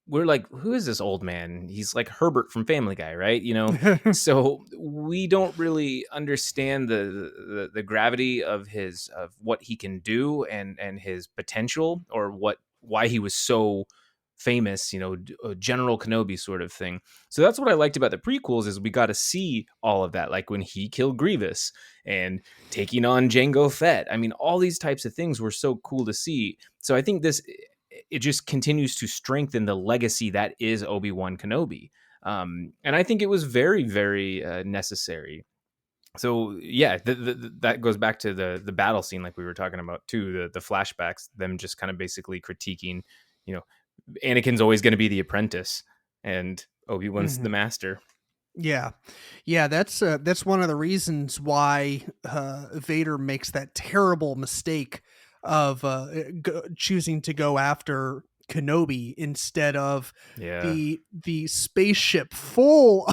we're like, who is this old man? He's like Herbert from Family Guy, right? So we don't really understand the gravity of what he can do and his potential, or why he was so famous, General Kenobi sort of thing. So that's what I liked about the prequels, is we got to see all of that, like when he killed Grievous and taking on Jango Fett. I mean, all these types of things were so cool to see. So I think it just continues to strengthen the legacy that is Obi-Wan Kenobi. And I think it was very, very necessary. So yeah, that goes back to the battle scene, like we were talking about too, the flashbacks, them just kind of basically critiquing, you know, Anakin's always going to be the apprentice, and Obi-Wan's the Mhm. master. Yeah. Yeah, that's one of the reasons why Vader makes that terrible mistake of choosing to go after Kenobi instead of Yeah, the spaceship full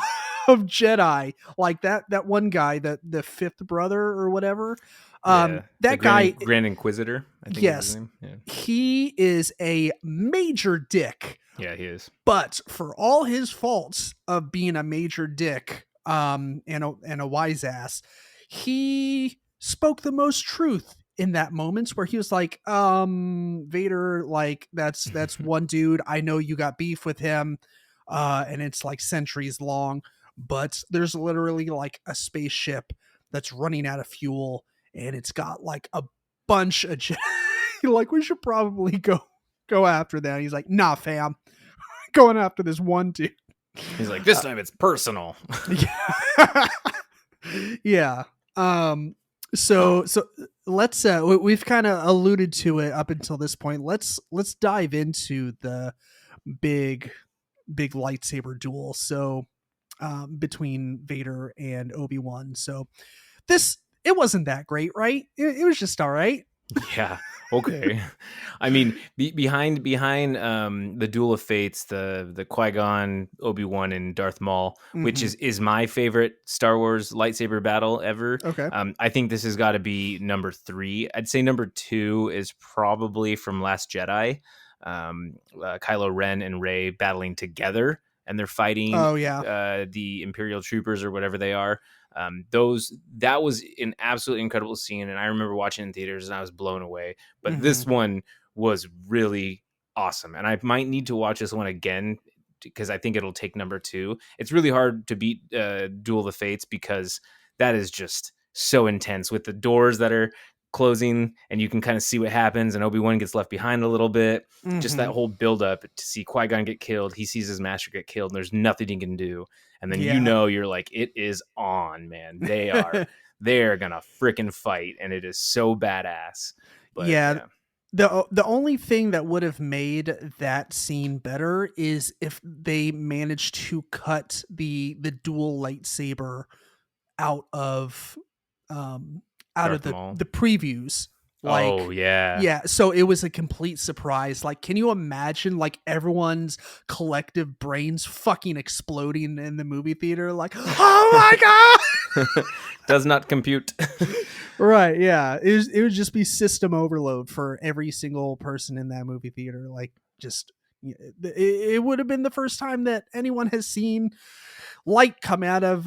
of Jedi, like that one guy, the fifth brother or whatever. yeah. The That guy, Grand Inquisitor, I think is his yes, name. Yeah, he is a major dick, yeah, he is. but for all his faults of being a major dick, and a wise ass, he spoke the most truth in that moments where he was like, Vader, like that's one dude. I know you got beef with him, and it's like centuries long, but there's literally like a spaceship that's running out of fuel, and it's got like a bunch of like, we should probably go after that. He's like, nah, fam, going after this one dude. He's like, this time it's personal. Yeah. Yeah. So let's we've kind of alluded to it up until this point. Let's dive into the big big lightsaber duel. So between Vader and Obi-Wan. So this, it wasn't that great, right? It was just all right. Yeah. Okay. I mean, behind the Duel of Fates, the Qui-Gon, Obi-Wan, and Darth Maul, which Hmm. is my favorite Star Wars lightsaber battle ever. Okay. I think this has got to be number 3. I'd say number 2 is probably from Last Jedi. Kylo Ren and Rey battling together, and they're fighting Oh yeah. the Imperial troopers or whatever they are. Those That was an absolutely incredible scene, and I remember watching in theaters and I was blown away. But Hmm. this one was really awesome, and I might need to watch this one again because I think it'll take number 2. It's really hard to beat Duel of the Fates because that is just so intense with the doors that are closing and you can kind of see what happens, and Obi-Wan gets left behind a little bit. Just that Hmm. whole build up to see Qui-Gon get killed. He sees his master get killed and there's nothing he can do. And then Yeah. you're like, it is on, man. They're gonna freaking fight, and it is so badass. But Yeah. yeah, The only thing that would have made that scene better is if they managed to cut the dual lightsaber out of um Darth Maul. the previews. Oh Like, yeah. yeah, so it was a complete surprise. Like, can you imagine like everyone's collective brains fucking exploding in the movie theater? Like, oh my god! Does not compute. Right, yeah. It would just be system overload for every single person in that movie theater. Like, just it would have been the first time that anyone has seen light come out of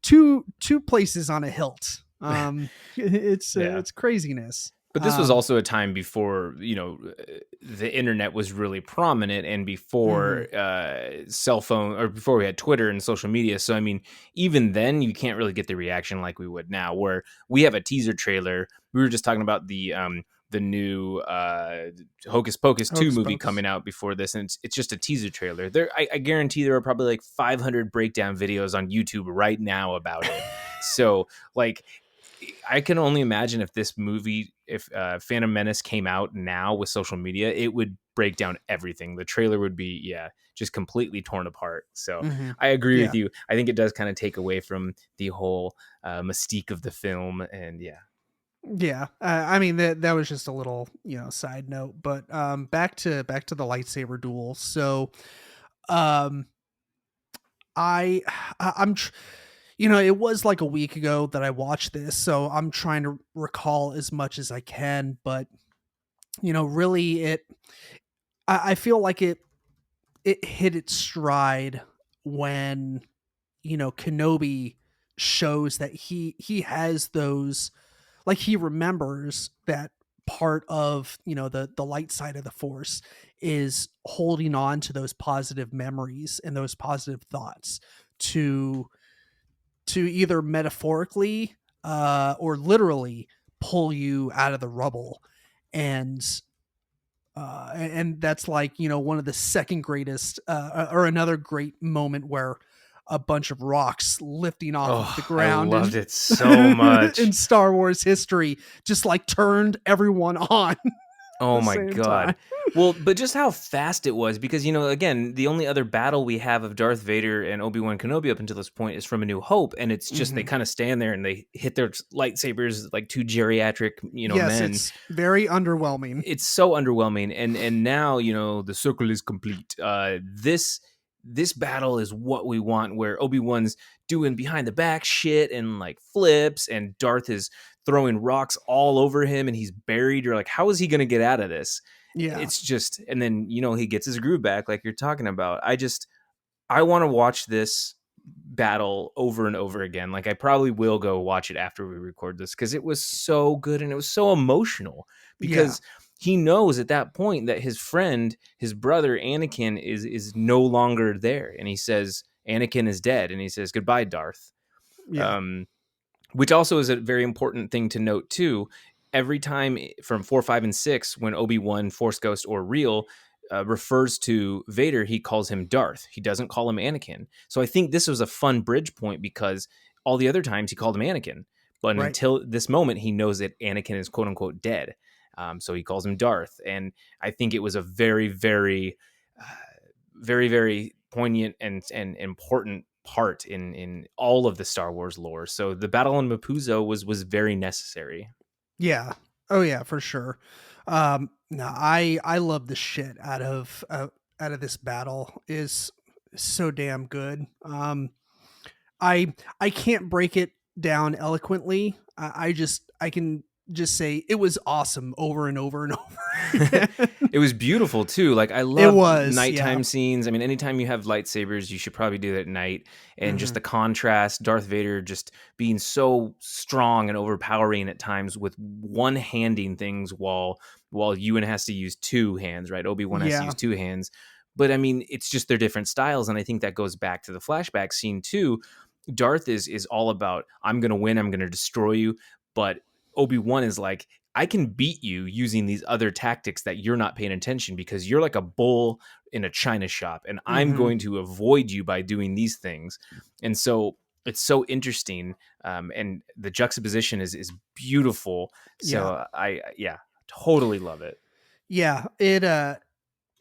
two places on a hilt. Yeah. It's craziness. But this was also a time before, the internet was really prominent, and Mhm. before cell phone, or before we had Twitter and social media. So, I mean, even then you can't really get the reaction like we would now, where we have a teaser trailer. We were just talking about the new Hocus Pocus 2 Hocus movie pocus. coming out before this, and it's just a teaser trailer. I guarantee there are probably like 500 breakdown videos on YouTube right now about it. So, like, I can only imagine if this movie, if Phantom Menace came out now with social media, it would break down everything. The trailer would be, yeah, just completely torn apart. So Hmm. I agree Yeah, with you. I think it does kind of take away from the whole mystique of the film. And yeah, yeah. I mean that was just a little side note, but back to the lightsaber duel. So um I I'm tr- it was like a week ago that I watched this, so I'm trying to recall as much as I can, but really I feel like it hit its stride when Kenobi shows that he has those, like, he remembers that part of the light side of the force is holding on to those positive memories and those positive thoughts to either metaphorically or literally pull you out of the rubble. And that's like one of the second greatest or another great moment where a bunch of rocks lifting off of the oh, I ground loved and it so in much. Star Wars history just like turned everyone on at Oh the my same time. god. Well, but just how fast it was, because again, the only other battle we have of Darth Vader and Obi-Wan Kenobi up until this point is from A New Hope, and it's just they Hmm. kind of stand there and they hit their lightsabers like two geriatric, Yes, men. it's very underwhelming. It's so underwhelming, and now the circle is complete. This battle is what we want, where Obi-Wan's doing behind the back shit and like flips, and Darth is throwing rocks all over him and he's buried. You're like, how is he going to get out of this? Yeah. It's just, and then he gets his groove back like you're talking about. I want to watch this battle over and over again. Like, I probably will go watch it after we record this because it was so good and it was so emotional, Yeah. because he knows at that point that his friend, his brother Anakin, is no longer there, and he says Anakin is dead, and he says goodbye, Darth. Yeah. Um, which also is a very important thing to note too. Every time from 4, 5, and 6, when Obi-Wan, Force Ghost, or real refers to Vader, he calls him Darth. He doesn't call him Anakin. So I think this was a fun bridge point, because all the other times he called him Anakin, but Right. until this moment, he knows that Anakin is quote unquote dead. So he calls him Darth, and I think it was a very, very, very, very poignant and important part in all of the Star Wars lore. So the battle on Mapuzo was very necessary. Yeah. Oh yeah, for sure. No, I love the shit out of this battle is so damn good. I can't break it down eloquently. I can just say it was awesome over and over and over again. It was beautiful too. Like I It love was, yeah. nighttime scenes. I mean, anytime you have lightsabers, you should probably do that at night. And just Mhm. the contrast, Darth Vader just being so strong and overpowering at times with one handing things while Ewan has to use two hands, right? Obi-Wan has to Yeah. use two hands. But I mean, it's just their different styles. And I think that goes back to the flashback scene too. Darth is all about I'm gonna win, I'm gonna destroy you. But Obi-Wan is like, I can beat you using these other tactics that you're not paying attention because you're like a bull in a china shop, and I'm Mhm. going to avoid you by doing these things. And so it's so interesting, and the juxtaposition is beautiful. Yeah. So I yeah, totally love it. Yeah.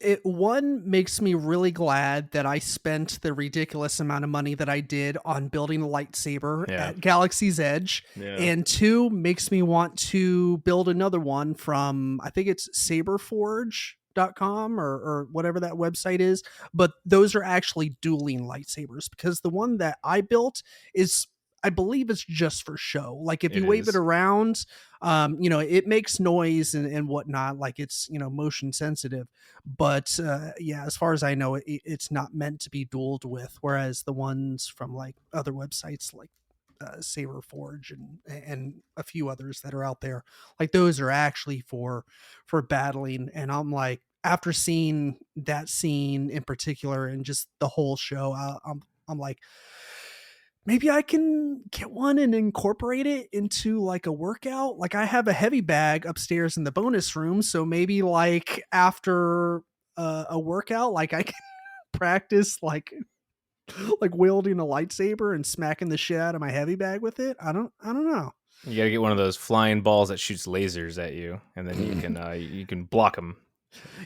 It one makes me really glad that I spent the ridiculous amount of money that I did on building a lightsaber Yeah, at Galaxy's Edge, yeah, and two makes me want to build another one from I think it's saberforge.com or whatever that website is, but those are actually dueling lightsabers because the one that I built is I believe it's just for show. Like if it you wave it is. around, it makes noise and whatnot, like it's, motion sensitive, but yeah, as far as I know, it's not meant to be dueled with. Whereas the ones from like other websites like Saber Forge and a few others that are out there, like those are actually for battling. And I'm like, after seeing that scene in particular and just the whole show, I'm like, maybe I can get one and incorporate it into like a workout. Like I have a heavy bag upstairs in the bonus room, so maybe like after a workout, like I can practice like wielding a lightsaber and smacking the shit out of my heavy bag with it. I don't know. You got to get one of those flying balls that shoots lasers at you, and then you can block them.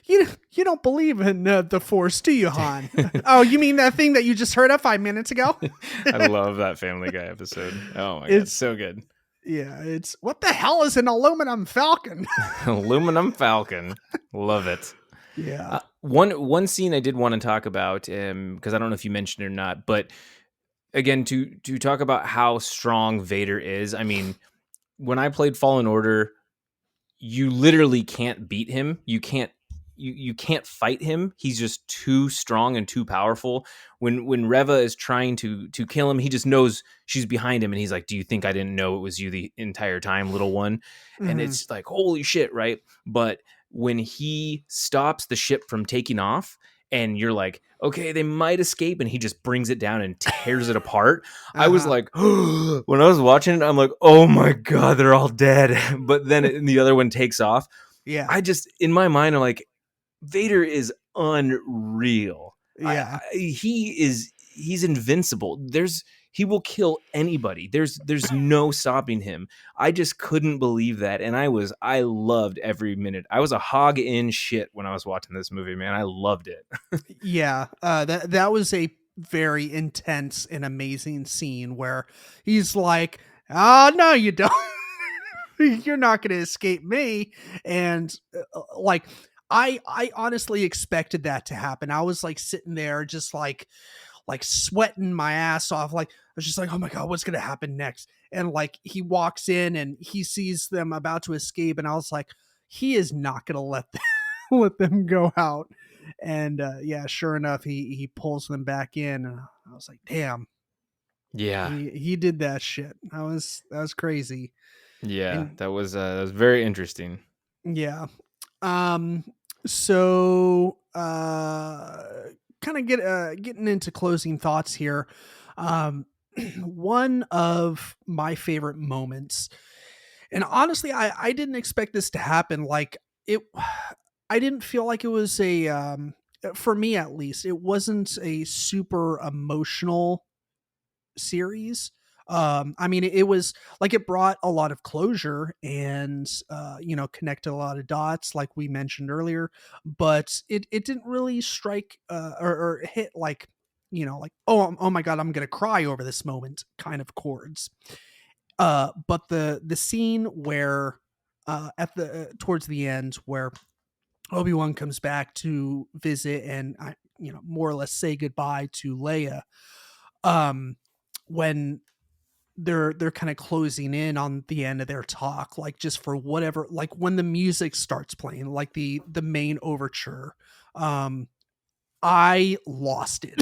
You don't believe in the Force, do you, Han? Oh, you mean that thing that you just heard of 5 minutes ago? I love that Family Guy episode. Oh my god, It's so good. yeah, it's what the hell is an aluminum falcon? Aluminum Falcon, love it. Yeah. One scene I did want to talk about, because I don't know if you mentioned it or not, but again, to talk about how strong Vader is. I mean, when I played Fallen Order, you literally can't beat him. You can't fight him. He's just too strong and too powerful. When Reva is trying to kill him, he just knows she's behind him, and he's like, "Do you think I didn't know it was you the entire time, little one?" And Mhm. it's like, holy shit, right? But when he stops the ship from taking off, and you're like, okay, they might escape, and he just brings it down and tears it apart. I was Uh-huh. like, when I was watching it, I'm like, oh my god, they're all dead. But then the other one takes off. Yeah. I just in my mind, I'm like, Vader is unreal. Yeah. He's invincible. He will kill anybody. There's no stopping him. I just couldn't believe that, and I loved every minute. I was a hog in shit when I was watching this movie, man. I loved it. Yeah. That was a very intense and amazing scene where he's like, "Oh no, you don't. You're not going to escape me." And like, I honestly expected that to happen. I was like sitting there, just like sweating my ass off. Like I was just like, "Oh my god, what's going to happen next?" And like he walks in and he sees them about to escape, and I was like, he is not going to let them let them go out. And yeah, sure enough, he pulls them back in. And I was like, damn, Yeah, he did that shit. That was crazy. yeah, And that was very interesting. yeah, um, so kind of getting into closing thoughts here. Um, one of my favorite moments, and honestly, I didn't expect this to happen. Like it, I didn't feel like it was a for me at least, it wasn't a super emotional series. I mean, it was like it brought a lot of closure and connected a lot of dots, like we mentioned earlier. But it didn't really strike or hit like like oh my god, I'm gonna cry over this moment kind of chords. But the scene where at the towards the end where Obi-Wan comes back to visit and more or less say goodbye to Leia. Um, when they're kind of closing in on the end of their talk, like just for whatever, like when the music starts playing, like the main overture, um, I lost it.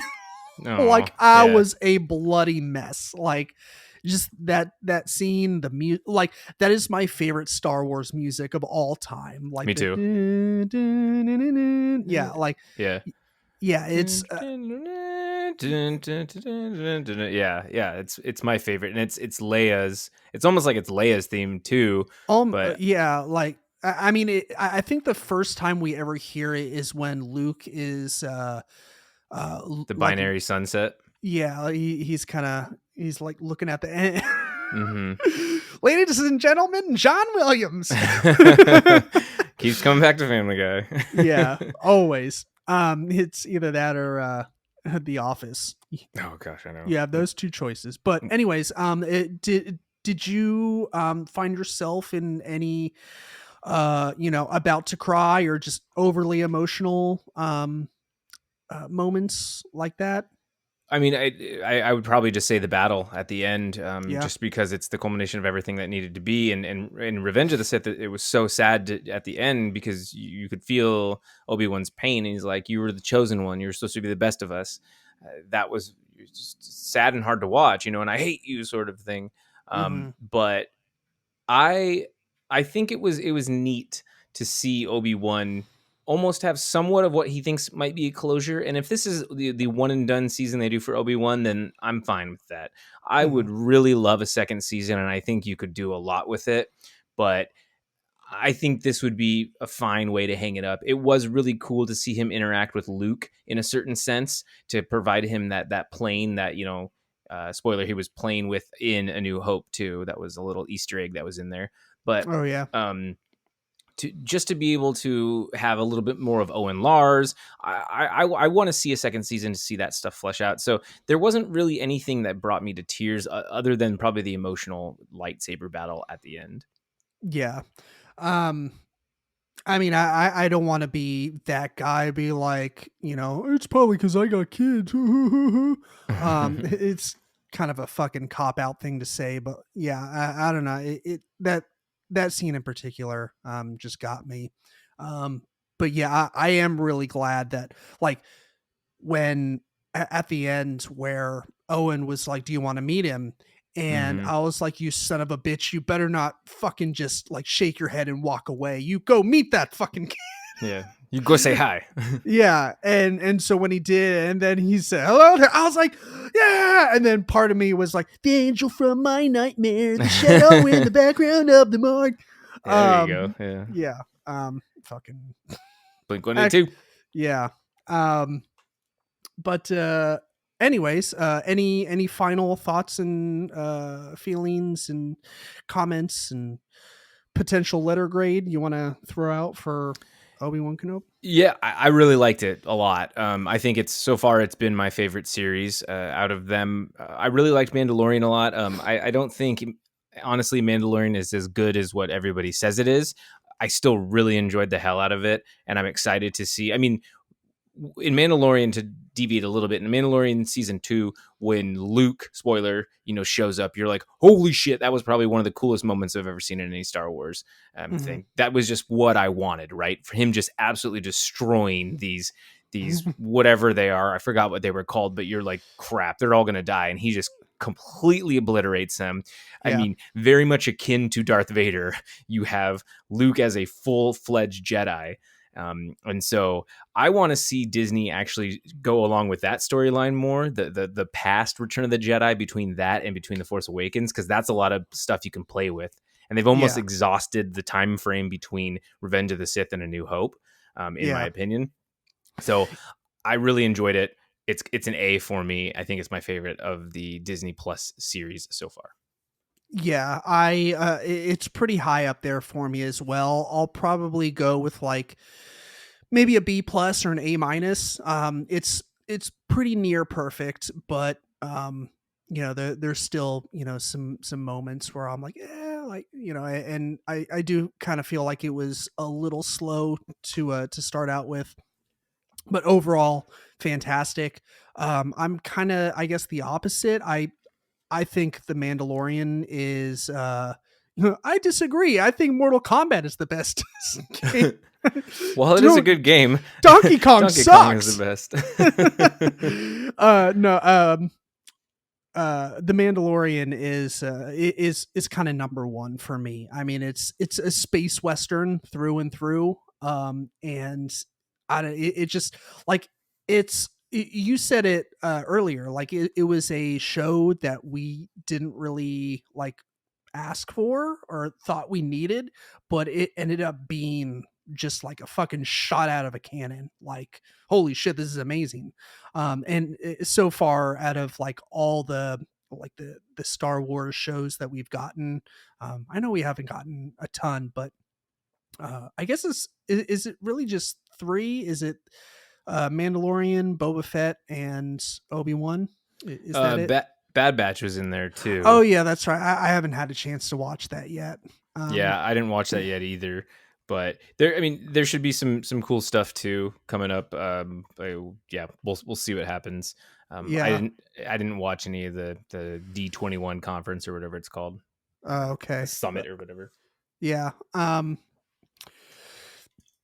Oh, Like I yeah. was a bloody mess. Like just that scene, the music, like that is my favorite Star Wars music of all time. Like Me the too. yeah, like Yeah. yeah, it's Yeah, yeah, it's my favorite, and it's Leia's. It's almost like it's Leia's theme too, but yeah, like I mean, I think the first time we ever hear it is when Luke is the like binary sunset. yeah, he's like looking at the end. Hmm. Ladies and gentlemen, John Williams. Keeps coming back to Family Guy. Yeah, always. It's either that or The Office. Oh gosh, I know. You have those two choices. But anyways, did you find yourself in any about to cry or just overly emotional moments like that? I mean, I would probably just say the battle at the end, Yeah. just because it's the culmination of everything that needed to be, and Revenge of the Sith. It was so sad at the end because you could feel Obi-Wan's pain, and he's like, "You were the chosen one. You were supposed to be the best of us." That was just sad and hard to watch, and I hate you, sort of thing. Hmm. But I I think it was neat to see Obi-Wan almost have somewhat of what he thinks might be a closure. And if this is the one and done season they do for Obi-Wan, then I'm fine with that. I Hmm. would really love a second season, and I think you could do a lot with it. But I think this would be a fine way to hang it up. It was really cool to see him interact with Luke in a certain sense, to provide him that plane that spoiler, he was playing with in A New Hope too. That was a little Easter egg that was in there. But Oh yeah. um, to be able to have a little bit more of Owen Lars, I want to see a second season to see that stuff flesh out. So there wasn't really anything that brought me to tears other than probably the emotional lightsaber battle at the end. Yeah. Um I mean, I don't want to be that guy. Be like, it's probably because I got kids. It's kind of a fucking cop out thing to say, but yeah, I don't know. That scene in particular, just got me. Um, but yeah, I am really glad that like when at the end where Owen was like, "Do you want to meet him?" And Hmm. I was like, "You son of a bitch! You better not fucking just like shake your head and walk away. You go meet that fucking kid." Yeah, you go say hi. Yeah, and so when he did, and then he said hello there, I was like, "Yeah!" And then part of me was like, "The angel from my nightmare, the shadow in the background of the morgue." Yeah, there you go. Um, Yeah, yeah, fucking, Blink One Eight ac- Two. yeah. Um, but anyways, any final thoughts and feelings and comments and potential letter grade you want to throw out for Obi-Wan Kenobi? Yeah, I really liked it a lot. I think so far it's been my favorite series out of them. I really liked Mandalorian a lot. I don't think, honestly, Mandalorian is as good as what everybody says it is. I still really enjoyed the hell out of it, and I'm excited to see. I mean, in Mandalorian, to deviate a little bit, in Mandalorian season 2, when Luke, spoiler, shows up, you're like, holy shit, that was probably one of the coolest moments I've ever seen in any Star Wars Mm-hmm. thing. That was just what I wanted, right? For him just absolutely destroying these whatever they are. I forgot what they were called, but you're like, crap, they're all gonna die, and he just completely obliterates them. I Yeah. mean, very much akin to Darth Vader. You have Luke as a full-fledged Jedi. And so I want to see Disney actually go along with that storyline more. The past Return of the Jedi, between that and between the Force Awakens, because that's a lot of stuff you can play with. And they've almost Yeah. exhausted the time frame between Revenge of the Sith and A New Hope, in my Yeah. opinion. So I really enjoyed it. It's an A for me. I think it's my favorite of the Disney Plus series so far. Yeah, it's pretty high up there for me as well. I'll probably go with like maybe a B plus or an A minus. It's pretty near perfect, but there's still some moments where I'm like, yeah, and I do kind of feel like it was a little slow to start out with, but overall fantastic. I'm kind of, I guess, the opposite. I think The Mandalorian is I disagree. I think Mortal Kombat is the best game. Well, it is a Dude, good game. Donkey Kong Donkey Kong is sucks. the best. No, The Mandalorian is kind of number one for me. I mean, it's a space western through and through. And it just like you said it earlier, like it was a show that we didn't really like ask for or thought we needed, but it ended up being just like a fucking shot out of a cannon. Like, holy shit, this is amazing. And so far, out of like all the Star Wars shows that we've gotten, I know we haven't gotten a ton, but I guess is it really just three? Is it Mandalorian, Boba Fett, and Obi-Wan? Is that it? Bad Batch was in there Oh too. yeah, that's right. I haven't had a chance to watch that yet. Um, Yeah, I didn't watch that yet either. But there, I mean, there should be some cool stuff too coming up. Yeah, we'll see what happens. yeah. I didn't watch any of the D21 conference or whatever it's called, the Okay. summit or whatever. Yeah.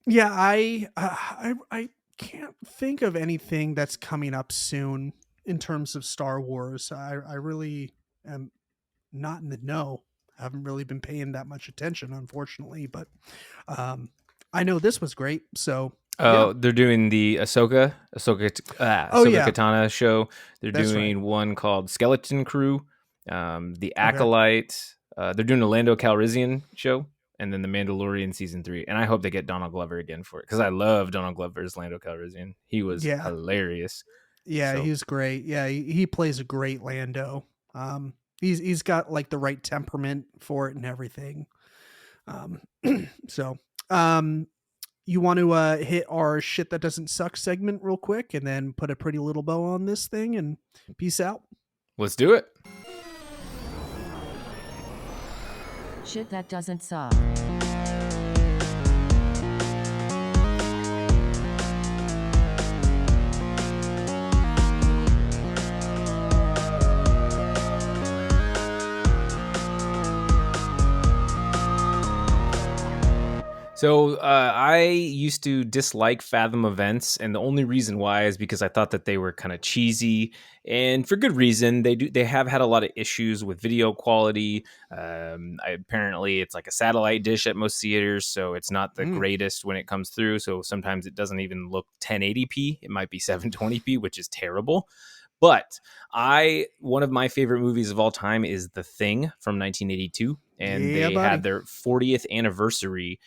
Yeah. I can't think of anything that's coming up soon in terms of Star Wars. I really am not in the know. I haven't really been paying that much attention, unfortunately. But um, I know this was great. So yeah. Oh, they're doing the Oh Ahsoka yeah, Katana show. They're that's right. doing one called Skeleton Crew, the Okay. Acolyte. They're doing a Lando Calrissian show, and then the Mandalorian season 3. And I hope they get Donald Glover again for it because I love Donald Glover as Lando Calrissian. He was Yeah. hilarious. Yeah, So he's great. Yeah, he plays a great Lando. He's got like the right temperament for it and everything. Um, so you want to hit our shit that doesn't suck segment real quick, and then put a pretty little bow on this thing, and peace out. let's do it. Shit that doesn't suck. So I used to dislike Fathom events, and the only reason why is because I thought that they were kind of cheesy, and for good reason. They have had a lot of issues with video quality. Apparently, it's like a satellite dish at most theaters, so it's not the Mm. greatest when it comes through. So sometimes it doesn't even look 1080p. It might be 720p, which is terrible. But one of my favorite movies of all time is The Thing from 1982, and Yeah, they buddy. had their 40th anniversary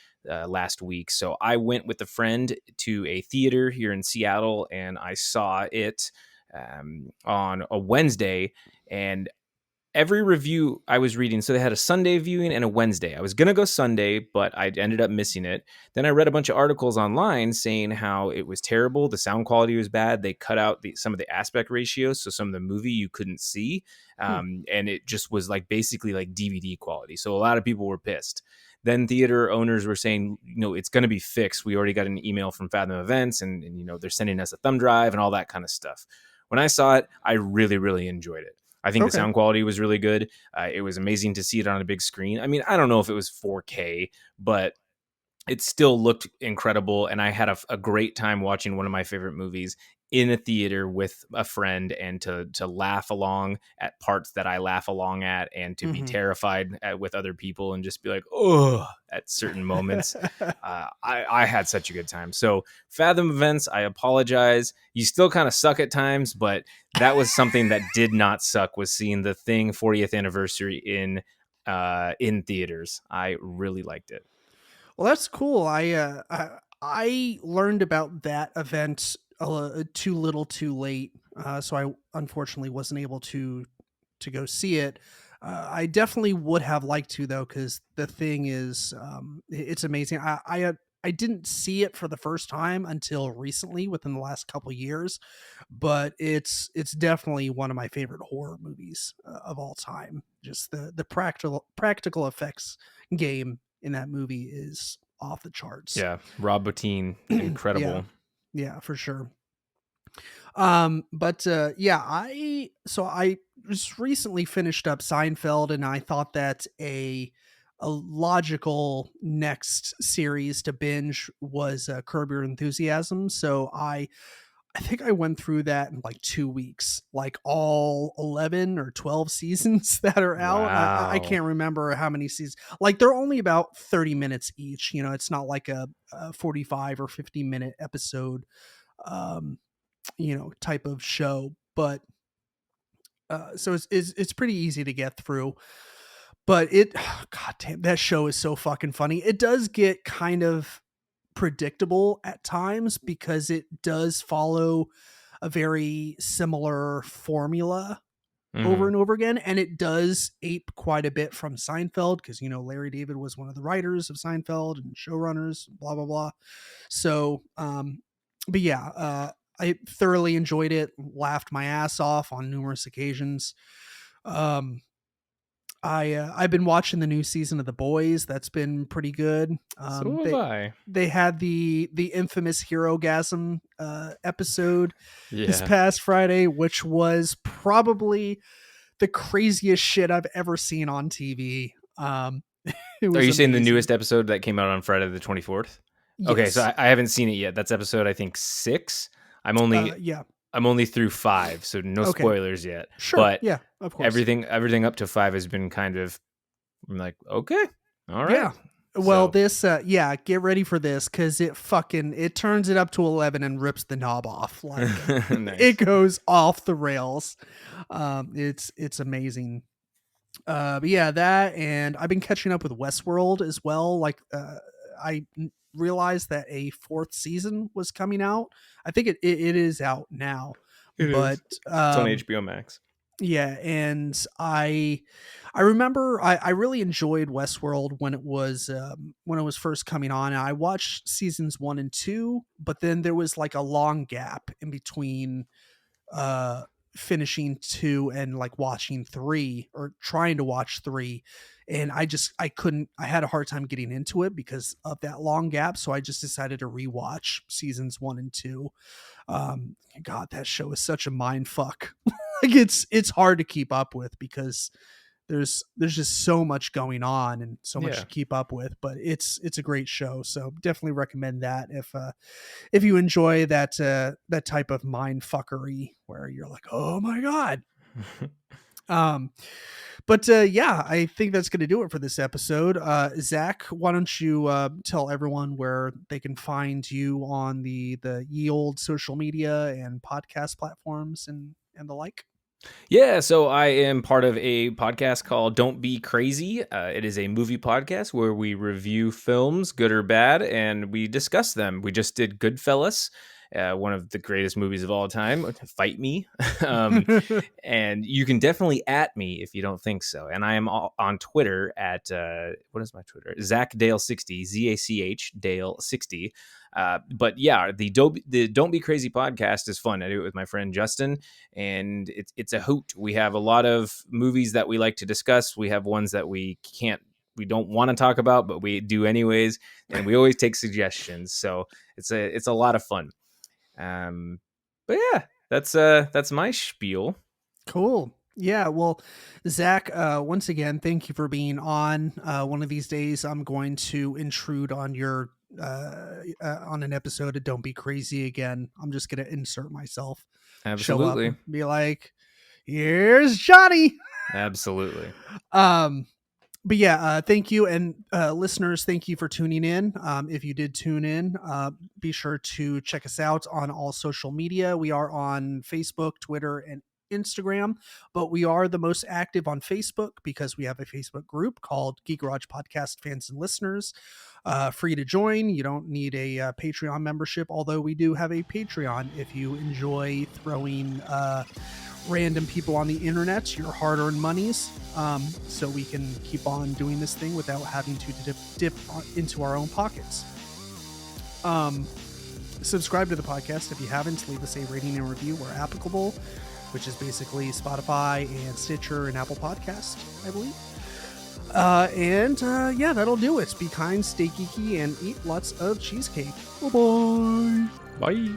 last week. So I went with a friend to a theater here in Seattle, and I saw it on a Wednesday. And every review I was reading, so they had a Sunday viewing and a Wednesday. I was gonna go Sunday, but I ended up missing it. Then I read a bunch of articles online saying how it was terrible, the sound quality was bad, they cut out some of the aspect ratios, so some of the movie you couldn't see, Hmm. and it just was like basically like DVD quality. So a lot of people were pissed. Then theater owners were saying, it's going to be fixed. We already got an email from Fathom Events, and they're sending us a thumb drive and all that kind of stuff. When I saw it, I really, really enjoyed it. I think the Okay. sound quality was really good. It was amazing to see it on a big screen. I mean, I don't know if it was 4K, but it still looked incredible. And I had a great time watching one of my favorite movies in a theater with a friend, and to laugh along at parts that I laugh along at, and to be Hmm. terrified with other people and just be like, oh, at certain moments. I had such a good time. So Fathom Events, I apologize. You still kind of suck at times, but that was something that did not suck, was seeing The Thing 40th anniversary in theaters. I really liked it. Well, that's cool. I learned about that event too little, too late, so I unfortunately wasn't able to go see it. I definitely would have liked to though, because the thing is, it's amazing. I didn't see it for the first time until recently within the last couple years, but it's definitely one of my favorite horror movies of all time. Just the practical effects game in that movie is off the charts. Yeah, Rob Bottin, Yeah. incredible. Yeah, for sure. But yeah, I just recently finished up Seinfeld, and I thought that a logical next series to binge was Curb Your Enthusiasm. So I think I went through that in like 2 weeks, like all 11 or 12 seasons that are out. I Wow. can't remember how many seasons. Like they're only about 30 minutes each. You know, it's not like a 45 or 50-minute episode. Um, type of show, but so it's pretty easy to get through. But god damn, that show is so fucking funny. It does get kind of predictable at times because it does follow a very similar formula over Mhm. and over again, and it does ape quite a bit from Seinfeld because Larry David was one of the writers of Seinfeld and showrunners, blah blah blah. So, but yeah, I thoroughly enjoyed it, laughed my ass off on numerous occasions. Um, I've been watching the new season of The Boys. That's been pretty good. So have They I. they had the infamous Hero Gasm episode this Yeah. past Friday, which was probably the craziest shit I've ever seen on TV. It Are was you saying the amazing. newest episode that came out on Friday the 24th? Okay, so Yes. I haven't seen it yet. That's episode I think 6. I'm only Yeah. I'm only through 5, so no Okay. spoilers yet. Sure. But Yeah. Of course. everything up to 5 has been kind of, I'm like, okay, all right. Yeah. Well, So this, yeah, get ready for this because it turns it up to 11 and rips the knob off. Like it nice. goes off the rails. It's amazing. But yeah, that, and I've been catching up with Westworld as well. Like, realized that a fourth season was coming out. I think it is out now, It but is. It's on HBO Max. yeah, and I remember I really enjoyed Westworld when it was first coming on. I watched seasons 1 and 2, but then there was like a long gap in between uh finishing 2 and like watching 3 or trying to watch 3, and I had a hard time getting into it because of that long gap, so I just decided to rewatch seasons 1 and 2. God, that show is such a mind fuck. Like it's hard to keep up with because there's just so much going on and so much Yeah. to keep up with, but it's a great show, so definitely recommend that if you enjoy that type of mind fuckery where you're like, oh my god. um but yeah, I think that's going to do it for this episode. Zach, why don't you tell everyone where they can find you on the ye old social media and podcast platforms and the like? Yeah, so I am part of a podcast called Don't Be Crazy. It is a movie podcast where we review films, good or bad, and we discuss them. We just did Goodfellas, one of the greatest movies of all time. Fight me. um, and you can definitely at me if you don't think so. And I am on Twitter at, what is my Twitter? ZachDale60, ZACH Dale60. But yeah, the Don't Be Crazy podcast is fun. I do it with my friend Justin, and it's a hoot. We have a lot of movies that we like to discuss. We have ones that we don't want to talk about, but we do anyways, and we always take suggestions. So it's a lot of fun. But yeah, that's my spiel. Cool. Yeah, well, Zach, once again, thank you for being on. One of these days I'm going to intrude on your on an episode of Don't Be Crazy again. I'm just gonna insert myself, show up, Absolutely. and be like, here's Johnny. Absolutely. But yeah, thank you, and listeners, thank you for tuning in. If you did tune in, be sure to check us out on all social media. We are on Facebook, Twitter, and Instagram, but we are the most active on Facebook because we have a Facebook group called Geek Garage Podcast Fans and Listeners. Free to join. You don't need a Patreon membership, although we do have a Patreon if you enjoy throwing random people on the internet your hard-earned monies, so we can keep on doing this thing without having to dip into our own pockets. Subscribe to the podcast if you haven't. Leave us a rating and review where applicable, which is basically Spotify and Stitcher and Apple Podcast, I believe. Yeah, that'll do it. Be kind, stay geeky, and eat lots of cheesecake. Bye-bye. Bye.